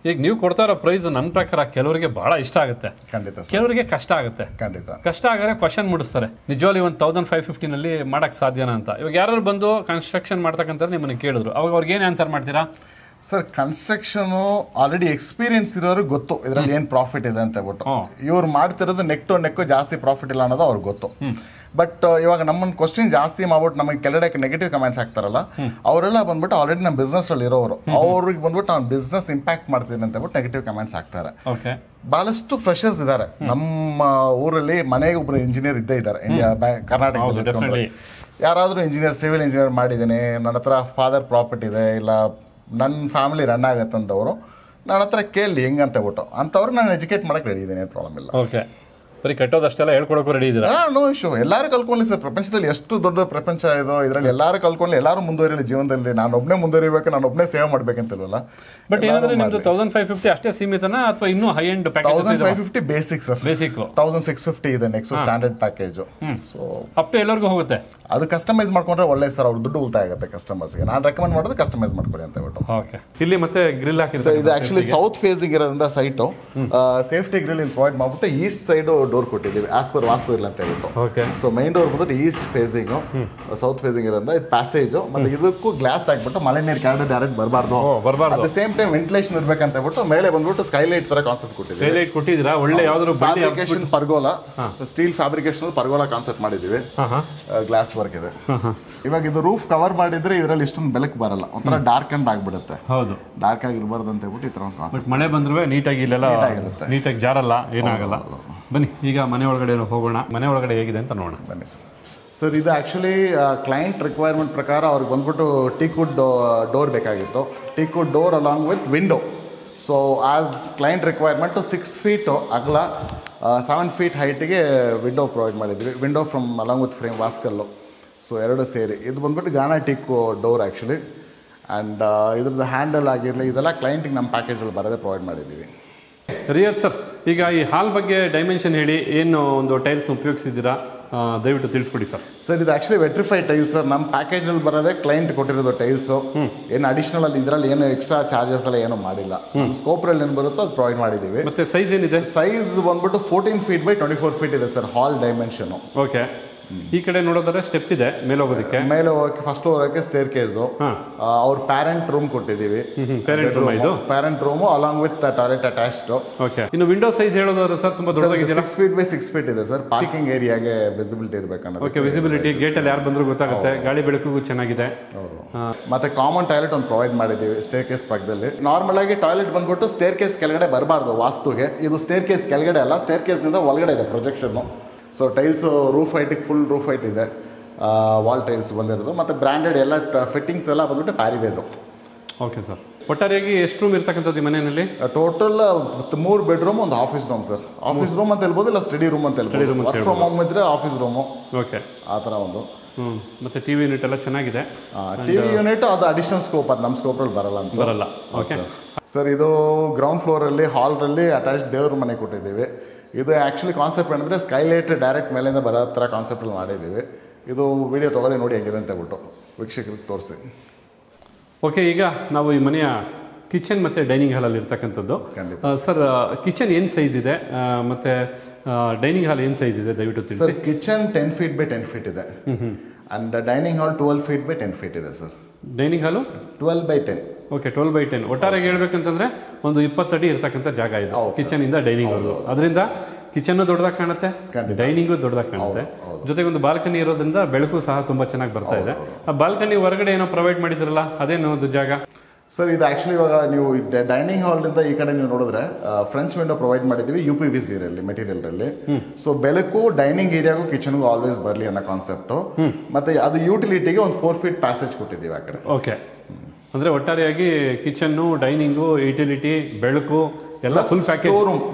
ಈಗ ನೀವು ಕೊಡ್ತಾ ಇರೋ ಪ್ರೈಸ್ ನನ್ನ ಪ್ರಕಾರ ಕೆಲವರಿಗೆ ಬಹಳ ಇಷ್ಟ ಆಗುತ್ತೆ, ಖಂಡಿತ. ಕೆಲವರಿಗೆ ಕಷ್ಟ ಆಗುತ್ತೆ, ಖಂಡಿತ. ಕಷ್ಟ ಆಗಿದ್ರೆ ಕ್ವಶನ್ ಮೂಡಿಸ್ತಾರೆ, ನಿಜವಾಗ್ಲೂ ಒಂದು 1550ನಲ್ಲಿ ಮಾಡಕ್ ಸಾಧ್ಯನಾ ಅಂತ. ಇವಾಗ ಯಾರು ಬಂದು ಕನ್ಸ್ಟ್ರಕ್ಷನ್ ಮಾಡ್ತಕ್ಕಂಥ ನಿಮ್ಮನ್ನ ಕೇಳಿದ್ರು, ಅವಾಗ ಅವ್ರಿಗೆ ಏನು ಆನ್ಸರ್ ಮಾಡ್ತೀರಾ? ಸರ್, ಕನ್ಸ್ಟ್ರಕ್ಷನ್ ಆಲ್ರೆಡಿ ಎಕ್ಸ್ಪೀರಿಯನ್ಸ್ ಇರೋರಿಗೆ ಗೊತ್ತು ಇದರಲ್ಲಿ ಏನು ಪ್ರಾಫಿಟ್ ಇದೆ ಅಂತ ಹೇಳ್ಬಿಟ್ಟು. ಇವ್ರು ಮಾಡ್ತಿರೋದು ನೆಕ್ ಟು ನೆಕ್ ಜಾಸ್ತಿ ಪ್ರಾಫಿಟ್ ಇಲ್ಲ ಅನ್ನೋದು ಅವ್ರಿಗೆ ಗೊತ್ತು. ಬಟ್ ಇವಾಗ ನಮ್ಮನ್ನು ಕ್ವಶನ್ ಜಾಸ್ತಿ ಮಾಡ್ಬಿಟ್ಟು ನಮಗೆ ಕೆಳಗಡೆ ನೆಗೆಟಿವ್ ಕಮೆಂಟ್ಸ್ ಹಾಕ್ತಾರಲ್ಲ ಅವರೆಲ್ಲ ಬಂದ್ಬಿಟ್ಟು ಆಲ್ರೆಡಿ ನಮ್ಮ ಬಿಸ್ನೆಸ್ ಅಲ್ಲಿ ಇರೋರು ಅವ್ರಿಗೆ ಬಂದ್ಬಿಟ್ಟು ನಾನು ಬಿಸ್ನೆಸ್ ಇಂಪ್ಯಾಕ್ಟ್ ಮಾಡ್ತೀನಿ ಅಂತ ಹೇಳ್ಬಿಟ್ಟು ನೆಗೆಟಿವ್ ಕಮೆಂಟ್ಸ್ ಹಾಕ್ತಾರೆ. ಬಹಳಷ್ಟು ಫ್ರೆಶರ್ಸ್ ಇದ್ದಾರೆ ನಮ್ಮ ಊರಲ್ಲಿ. ಮನೆಗೆ ಒಬ್ರು ಇಂಜಿನಿಯರ್ ಇದ್ದೇ ಇದ್ದಾರೆ ಇಂಡಿಯಾ ಕರ್ನಾಟಕದಲ್ಲಿ. ಯಾರಾದರೂ ಇಂಜಿನಿಯರ್, ಸಿವಿಲ್ ಇಂಜಿನಿಯರ್ ಮಾಡಿದ್ದೀನಿ, ನನ್ನ ಹತ್ರ ಫಾದರ್ ಪ್ರಾಪರ್ಟಿ ಇದೆ, ಇಲ್ಲ ನನ್ನ ಫ್ಯಾಮಿಲಿ ರನ್ ಆಗತ್ತಂತವರು ನನ್ನ ಹತ್ರ ಕೇಳಿ ಹೆಂಗಂತ ಹೇಳ್ಬಿಟ್ಟು ಅಂಥವ್ರು ನಾನು ಎಜುಕೇಟ್ ಮಾಡಕ್ಕೆ ರೆಡಿ ಇದ್ದೀನಿ, ಏನು ಪ್ರಾಬ್ಲಮ್ ಇಲ್ಲ. ಓಕೆ, ಬರೀ ಕೆಟ್ಟೋದಷ್ಟೆಲ್ಲ ಹೇಳ್ಕೊಡೋಕೆ ರೆಡಿ ಇದ್ದೀರಾ? No issue. ಎಲ್ಲರೂ ಕಲ್ಕೊಳ್ಳಿ ಸರ್. ಪ್ರಪಂಚದಲ್ಲಿ ಎಷ್ಟು ದೊಡ್ಡ ಪ್ರಪಂಚ ಇದೋ ಇದರಲ್ಲಿ ಎಲ್ಲರೂ ಕಲ್ಕೊಳ್ಳಿ, ಎಲ್ಲರೂ ಮುಂದುವರಿಯಲಿ ಜೀವನದಲ್ಲಿ. ನಾನು ಒಬ್ಬನೇ ಮುಂದುವರಿಬೇಕು, ನಾನು ಒಬ್ಬನೇ ಸೇವೆ ಮಾಡ್ಬೇಕಂತಿಲ್ವಲ್ಲ. ಬಟ್ ಏನಂದ್ರೆ ನಿಮ್ದು 1550 ಅಷ್ಟೇ ಸೀಮಿತನಾ ಅಥವಾ ಇನ್ನೂ high end package? 1550 basic sir. Basic 1650 ಇದೆ next standard package. So up to ಎಲ್ಲರಿಗೂ ಹೋಗುತ್ತೆ. ಅದು ಕಸ್ಟಮೈಸ್ ಮಾಡ್ಕೊಂಡ್ರೆ ಒಳ್ಳೆ ಸರ್, ಅವ್ರ ದುಡ್ಡು ಉಳಿತಾಯ ಆಗುತ್ತೆ ಕಸ್ಟಮರ್ಸ್ಗೆ. ನಾನು ರೆಕಮೆಂಡ್ ಮಾಡೋದು ಕಸ್ಟಮೈಸ್ ಮಾಡ್ಕೊಳ್ಳಿ ಅಂತ ಹೇಳ್ಬಿಟ್ಟು. ಓಕೆ, ಇಲ್ಲಿ ಮತ್ತೆ ಗ್ರಿಲ್ ಹಾಕಿದ್ರೆ ಇದು ಆಕ್ಚುಲಿ ಸೌತ್ ಫೇಸಿಂಗ್ ಇರೋದ್ರಿಂದ ಸೈಟು ಸೇಫ್ಟಿ ಗ್ರಿಲ್ ಇಲ್ಲಿ ಪ್ರೊವೈಡ್ ಮಾಡ್ಬಿಟ್ಟು ಈಸ್ಟ್ ಸೈಡ್ ಡೋರ್ ಕೊಟ್ಟಿದ್ದೀವಿ ಆಸ್ ಪರ್ ವಾಸ್ತು ಇಲ್ಲ ಅಂತ ಹೇಳ್ಬಿಟ್ಟು. ಓಕೆ, ಸೊ ಮೈನ್ ಡೋರ್ ಬಂದ್ಬಿಟ್ಟು ಈಸ್ಟ್ ಫೇಸಿಂಗ್, ಸೌತ್ ಫೇಸಿಂಗ್ ಇರೋದ್ರಿಂದ ಇದು ಪ್ಯಾಸೇಜ್. ಮತ್ತೆ ಇದಕ್ಕೂ ಗ್ಲಾಸ್ ಹಾಕ್ಬಿಟ್ಟು ಮಳೆ ನೀರು ಕೆಳಗಡೆ ಡೈರೆಕ್ಟ್ ಬರಬಾರ್ದು. At the same time ventilation ಇರ್ಬೇಕಂತ ಹೇಳ್ಬಿಟ್ಟು ಮೇಲೆ ಬಂದ್ಬಿಟ್ಟು ಸ್ಕೈಲೈಟ್ ತರ ಕಾನ್ಸೆಪ್ಟ್ ಕೊಟ್ಟಿದ್ದೀವಿ. ಸ್ಕೈಲೈಟ್ ಕೊಟ್ಟಿದ್ದೀರಾ? ಒಳ್ಳೆ ಯಾವ್ದಾದ್ರು ಫ್ಯಾಬ್ರಿಕೇಶನ್ ಪರ್ಗೋಲಾ, ಸ್ಟೀಲ್ ಫ್ಯಾಬ್ರಿಕೇಶನ್ ಪರ್ಗೋಲಾ ಕಾನ್ಸೆಪ್ಟ್ ಮಾಡಿದ್ದೀವಿ. ಗ್ಲಾಸ್ ವರ್ಕ್ ಇದೆ. ಇವಾಗ ಇದು ರೂಫ್ ಕವರ್ ಮಾಡಿದ್ರೆ ಇದರಲ್ಲಿ ಇಷ್ಟೊಂದು ಬೆಳಕು ಬರಲ್ಲ, ಒಂಥರ ಡಾರ್ಕ್ ಅಂಡ್ ಆಗ್ಬಿಡುತ್ತೆ. ಹೌದು, ಡಾರ್ಕ್ ಆಗಿರ್ಬಾರ್ದು ಅಂತ ಹೇಳ್ಬಿಟ್ಟು ಈ ತರ ಒಂದು ಕಾನ್ಸೆಪ್ಟ್. ಮಳೆ ಬಂದ್ರೆ ನೀಟಾಗಿ ಇಲ್ಲೆಲ್ಲ ನೀಟಾಗಿ ಜಾರಲ್ಲ, ಏನಾಗಲ್ಲ. ಬನ್ನಿ ಈಗ ಮನೆ ಒಳಗಡೆ ಹೋಗೋಣ. ಮನೆ ಒಳಗಡೆ ಹೇಗಿದೆ ಅಂತ ನೋಡೋಣ. ಬನ್ನಿ ಸರ್. ಸರ್ ಇದು ಆ್ಯಕ್ಚುಲಿ ಕ್ಲೈಂಟ್ ರಿಕ್ವೈರ್ಮೆಂಟ್ ಪ್ರಕಾರ ಅವ್ರಿಗೆ ಬಂದ್ಬಿಟ್ಟು ಟೀಕ್ವುಡ್ ಡೋರ್ ಬೇಕಾಗಿತ್ತು. Teakwood door along with window. So as client requirement 6 feet ಅಗಲ, 7 ಫೀಟ್ ಹೈಟಿಗೆ ವಿಂಡೋ ಪ್ರೊವೈಡ್ ಮಾಡಿದ್ವಿ. Window from along with frame ವಾಸ್ಕಲ್ಲು. ಸೊ ಎರಡು ಸೇರಿ ಇದು ಬಂದ್ಬಿಟ್ಟು ಗಾನಾ ಟೀಕ್ ಡೋರ್ ಆ್ಯಕ್ಚುಲಿ. ಆ್ಯಂಡ್ ಇದ್ರದ್ದು ಹ್ಯಾಂಡಲ್ ಆಗಿರಲಿ ಇದೆಲ್ಲ ಕ್ಲೈಂಟಿಗೆ ನಮ್ಮ ಪ್ಯಾಕೇಜಲ್ಲಿ ಬರೋದೇ ಪ್ರೊವೈಡ್ ಮಾಡಿದ್ದೀವಿ. ರಿಯಾಜ್ ಸರ್, ಈಗ ಈ ಹಾಲ್ ಬಗ್ಗೆ ಡೈಮೆನ್ಷನ್ ಹೇಳಿ, ಏನು ಒಂದು ಟೈಲ್ಸ್ ಉಪಯೋಗಿಸಿದ್ದೀರಾ ದಯವಿಟ್ಟು ತಿಳಿಸ್ಬಿಡಿ ಸರ್. ಸರ್ ಇದು ಆ್ಯಕ್ಚುಲಿ ವೆಟ್ರಿಫೈಡ್ ಟೈಲ್ಸ್ ಸರ್. ನಮ್ಮ ಪ್ಯಾಕೇಜಲ್ಲಿ ಬರೋದೇ ಕ್ಲೈಂಟ್ ಕೊಟ್ಟಿರೋದು ಟೈಲ್ಸು. ಏನು ಅಡಿಷನಲ್ ಅಲ್ಲಿ ಇದರಲ್ಲಿ ಏನು ಎಕ್ಸ್ಟ್ರಾ ಚಾರ್ಜಸ್ ಎಲ್ಲ ಏನು ಮಾಡಿಲ್ಲ. ಸ್ಕೋಪ್ರಲ್ಲಿ ಏನು ಬರುತ್ತೋ ಅದು ಪ್ರೊವೈಡ್ ಮಾಡಿದ್ದೀವಿ. ಮತ್ತೆ ಸೈಜ್ ಏನಿದೆ? ಸೈಜ್ ಬಂದ್ಬಿಟ್ಟು 14 ಫೀಟ್ ಬೈ 24 ಫೀಟ್ ಇದೆ ಸರ್ ಹಾಲ್ ಡೈಮೆನ್ಷನು. ಓಕೆ, ಈ ಕಡೆ ನೋಡೋದಾದ್ರೆ ಸ್ಟೆಪ್ ಇದೆ ಮೇಲೆ ಹೋಗೋದಕ್ಕೆ. ಮೇಲೆ ಹೋಗಕ್ಕೆ ಫಸ್ಟ್ ಹೋಗಕ್ಕೆ ಸ್ಟೇರ್ ಕೇಸು. ಅವ್ರ ಪ್ಯಾರೆಂಟ್ ರೂಮ್ ಕೊಟ್ಟಿದ್ದೀವಿ. Parent room along with toilet attached. Okay, ಇನ್ನು ವಿಂಡೋ ಸೈಜ್ ಹೇಳೋದಾದ್ರೆ ಸರ್ ತುಂಬಾ ದೊಡ್ಡದಾಗಿದೆ. 6 ಫೀಟ್ ಬೈ 6 ಫೀಟ್ ಇದೆ ಸರ್. ಪಾರ್ಕಿಂಗ್ ಏರಿಯಾಗೆ ವಿಸಿಬಿಲಿಟಿ ಇರಬೇಕನ್ನೋದು. ಓಕೆ, ವಿಸಿಬಿಲಿಟಿ ಗೇಟ್ ಅಲ್ಲಿ ಯಾರು ಬಂದರೂ ಗೊತ್ತಾಗುತ್ತೆ. ಗಾಳಿ ಬೆಳಕಿಗೂ ಚೆನ್ನಾಗಿದೆ. ಮತ್ತೆ ಕಾಮನ್ ಟಾಯ್ಲೆಟ್ ಒಂದು ಪ್ರೊವೈಡ್ ಮಾಡಿದ್ದೀವಿ ಸ್ಟೇರ್ ಕೇಸ್ ಪಕ್ಕದಲ್ಲಿ. ನಾರ್ಮಲ್ ಆಗಿ ಟಾಯ್ಲೆಟ್ ಬಂದ್ಬಿಟ್ಟು ಸ್ಟೇರ್ ಕೇಸ್ ಕೆಳಗಡೆ ಬರಬಾರ್ದು ವಾಸ್ತುಗೆ. ಇದು ಸ್ಟೇರ್ ಕೇಸ್ ಕೆಳಗಡೆ ಅಲ್ಲ, ಸ್ಟೇರ್ ಕೇಸ್ನಿಂದ ಒಳಗಡೆ ಇದೆ ಪ್ರೊಜೆಕ್ಷನ್ನು. ಸೊ ಟೈಲ್ಸು ರೂಫ್ ಹೈಟಿಗೆ ಫುಲ್ ರೂಫ್ ಹೈಟ್ ಇದೆ. ವಾಲ್ ಟೈಲ್ಸ್ ಬಂದಿರೋದು. ಮತ್ತು ಬ್ರ್ಯಾಂಡೆಡ್ ಎಲ್ಲ ಫಿಟ್ಟಿಂಗ್ಸ್ ಎಲ್ಲ ಬಂದ್ಬಿಟ್ಟು ಪ್ಯಾರಿವೇರು. ಓಕೆ ಸರ್, ಒಟ್ಟಾರೆಯಾಗಿ ಎಷ್ಟು ರೂಮ್ ಇರ್ತಕ್ಕಂಥದ್ದು ಈ ಮನೆಯಲ್ಲಿ? ಟೋಟಲ್ 3 ಬೆಡ್ರೂಮ್, ಒಂದು office room sir. Office room ಅಂತ ಹೇಳ್ಬೋದು, ಇಲ್ಲ ಸ್ಟಡಿ ರೂಮ್ ಅಂತ ಹೇಳ್ಬೋದು. ವರ್ಕ್ ಫ್ರಮ್ ಹೋಮ್ ಇದ್ರೆ ಆಫೀಸ್ ರೂಮು. ಓಕೆ, ಆ ಥರ ಒಂದು. ಮತ್ತೆ ಟಿವಿ ಯೂನಿಟ್ ಎಲ್ಲ ಚೆನ್ನಾಗಿದೆ. ಟಿವಿ ಯೂನಿಟ್ ಅದು ಅಡಿಷನಲ್ ಸ್ಕೋಪ್, ಅದು ನಮ್ಮ ಸ್ಕೋಪಲ್ಲಿ ಬರಲ್ಲ ಅಂತ. ಬರಲ್ಲ. ಓಕೆ ಸರ್, ಇದು ಗ್ರೌಂಡ್ ಫ್ಲೋರಲ್ಲಿ ಹಾಲ್ರಲ್ಲಿ ಅಟ್ಯಾಚ್ ದೇವ್ರ ಮನೆ ಕೊಟ್ಟಿದ್ದೀವಿ. ಇದು ಆ್ಯಕ್ಚುಲಿ ಕಾನ್ಸೆಪ್ಟ್ ಏನಂದರೆ ಸ್ಕೈಲೈಟ್ ಡೈರೆಕ್ಟ್ ಮೇಲಿಂದ ಬರೋ ಥರ ಕಾನ್ಸೆಪ್ಟಲ್ಲಿ ಮಾಡಿದ್ದೀವಿ. ಇದು ವಿಡಿಯೋ ತೊಗೊಳ್ಳಿ ನೋಡಿ ಹೆಂಗಿದೆ ಅಂತ ಹೇಳ್ಬಿಟ್ಟು ವೀಕ್ಷಕರಿಗೆ ತೋರಿಸಿ. ಓಕೆ, ಈಗ ನಾವು ಈ ಮನೆಯ ಕಿಚನ್ ಮತ್ತು ಡೈನಿಂಗ್ ಹಾಲಲ್ಲಿ ಇರ್ತಕ್ಕಂಥದ್ದು. ಸರ್, ಕಿಚನ್ ಏನು ಸೈಜ್ ಇದೆ ಮತ್ತು ಡೈನಿಂಗ್ ಹಾಲ್ ಏನು ಸೈಜ್ ಇದೆ ದಯವಿಟ್ಟು ತಿಳಿಸಿ. Sir, kitchen 10 feet by 10 feet ಇದೆ. And dining hall 12 feet by 10 feet ಇದೆ sir. Dining hall 12 by 10. Okay, 12 by 10. ಒಟ್ಟಾರೆ ಹೇಳ್ಬೇಕಂತಂದ್ರೆ ಒಂದು 20 ಅಡಿ ಇರ್ತಕ್ಕಂಥ ಜಾಗ ಇದೆ ಕಿಚನ್ ಇಂದ ಡೈನಿಂಗ್ ಹಾಲ್. ಅದರಿಂದ ಕಿಚನ್ ದೊಡ್ಡದಾಗಿ ಕಾಣುತ್ತೆ, ಡೈನಿಂಗು ದೊಡ್ಡದಾಗಿ ಕಾಣುತ್ತೆ. ಜೊತೆಗೆ ಒಂದು ಬಾಲ್ಕನಿ ಇರೋದ್ರಿಂದ ಬೆಳಕು ಸಹ ತುಂಬಾ ಚೆನ್ನಾಗಿ ಬರ್ತಾ ಇದೆ. ಆ ಬಾಲ್ಕನಿ ಹೊರಗಡೆ ಏನೋ ಪ್ರೊವೈಡ್ ಮಾಡಿದ್ರಲ್ಲ, ಅದೇನೋ ಒಂದು ಜಾಗ ಸರ್. ಇದು ಆ್ಯಕ್ಚುಲಿ ಇವಾಗ ನೀವು ಡೈನಿಂಗ್ ಹಾಲ್ನಿಂದ ಈ ಕಡೆ ನೀವು ನೋಡಿದ್ರೆ ಫ್ರೆಂಚ್ ವಿಂಡೋ ಪ್ರೊವೈಡ್ ಮಾಡಿದ್ದೀವಿ UPVC ಮೆಟೀರಿಯಲ್ನಲ್ಲಿ. ಸೊ ಬೆಳಕು ಡೈನಿಂಗ್ ಏರಿಯಾಗೂ ಕಿಚನ್ಗೂ ಆಲ್ವೇಸ್ ಬರಲಿ ಅನ್ನೋ ಕಾನ್ಸೆಪ್ಟು. ಮತ್ತೆ ಅದು ಯೂಟಿಲಿಟಿಗೆ ಒಂದು 4 ಫೀಟ್ ಪ್ಯಾಸೇಜ್ ಕೊಟ್ಟಿದ್ದೀವಿ ಆ ಕಡೆ. ಓಕೆ, ಅಂದರೆ ಒಟ್ಟಾರೆಯಾಗಿ ಕಿಚನ್ನು, ಡೈನಿಂಗು, ಯುಟಿಲಿಟಿ, ಬೆಳಕು ಎಲ್ಲ ಫುಲ್ ಪ್ಯಾಕೇಜ್.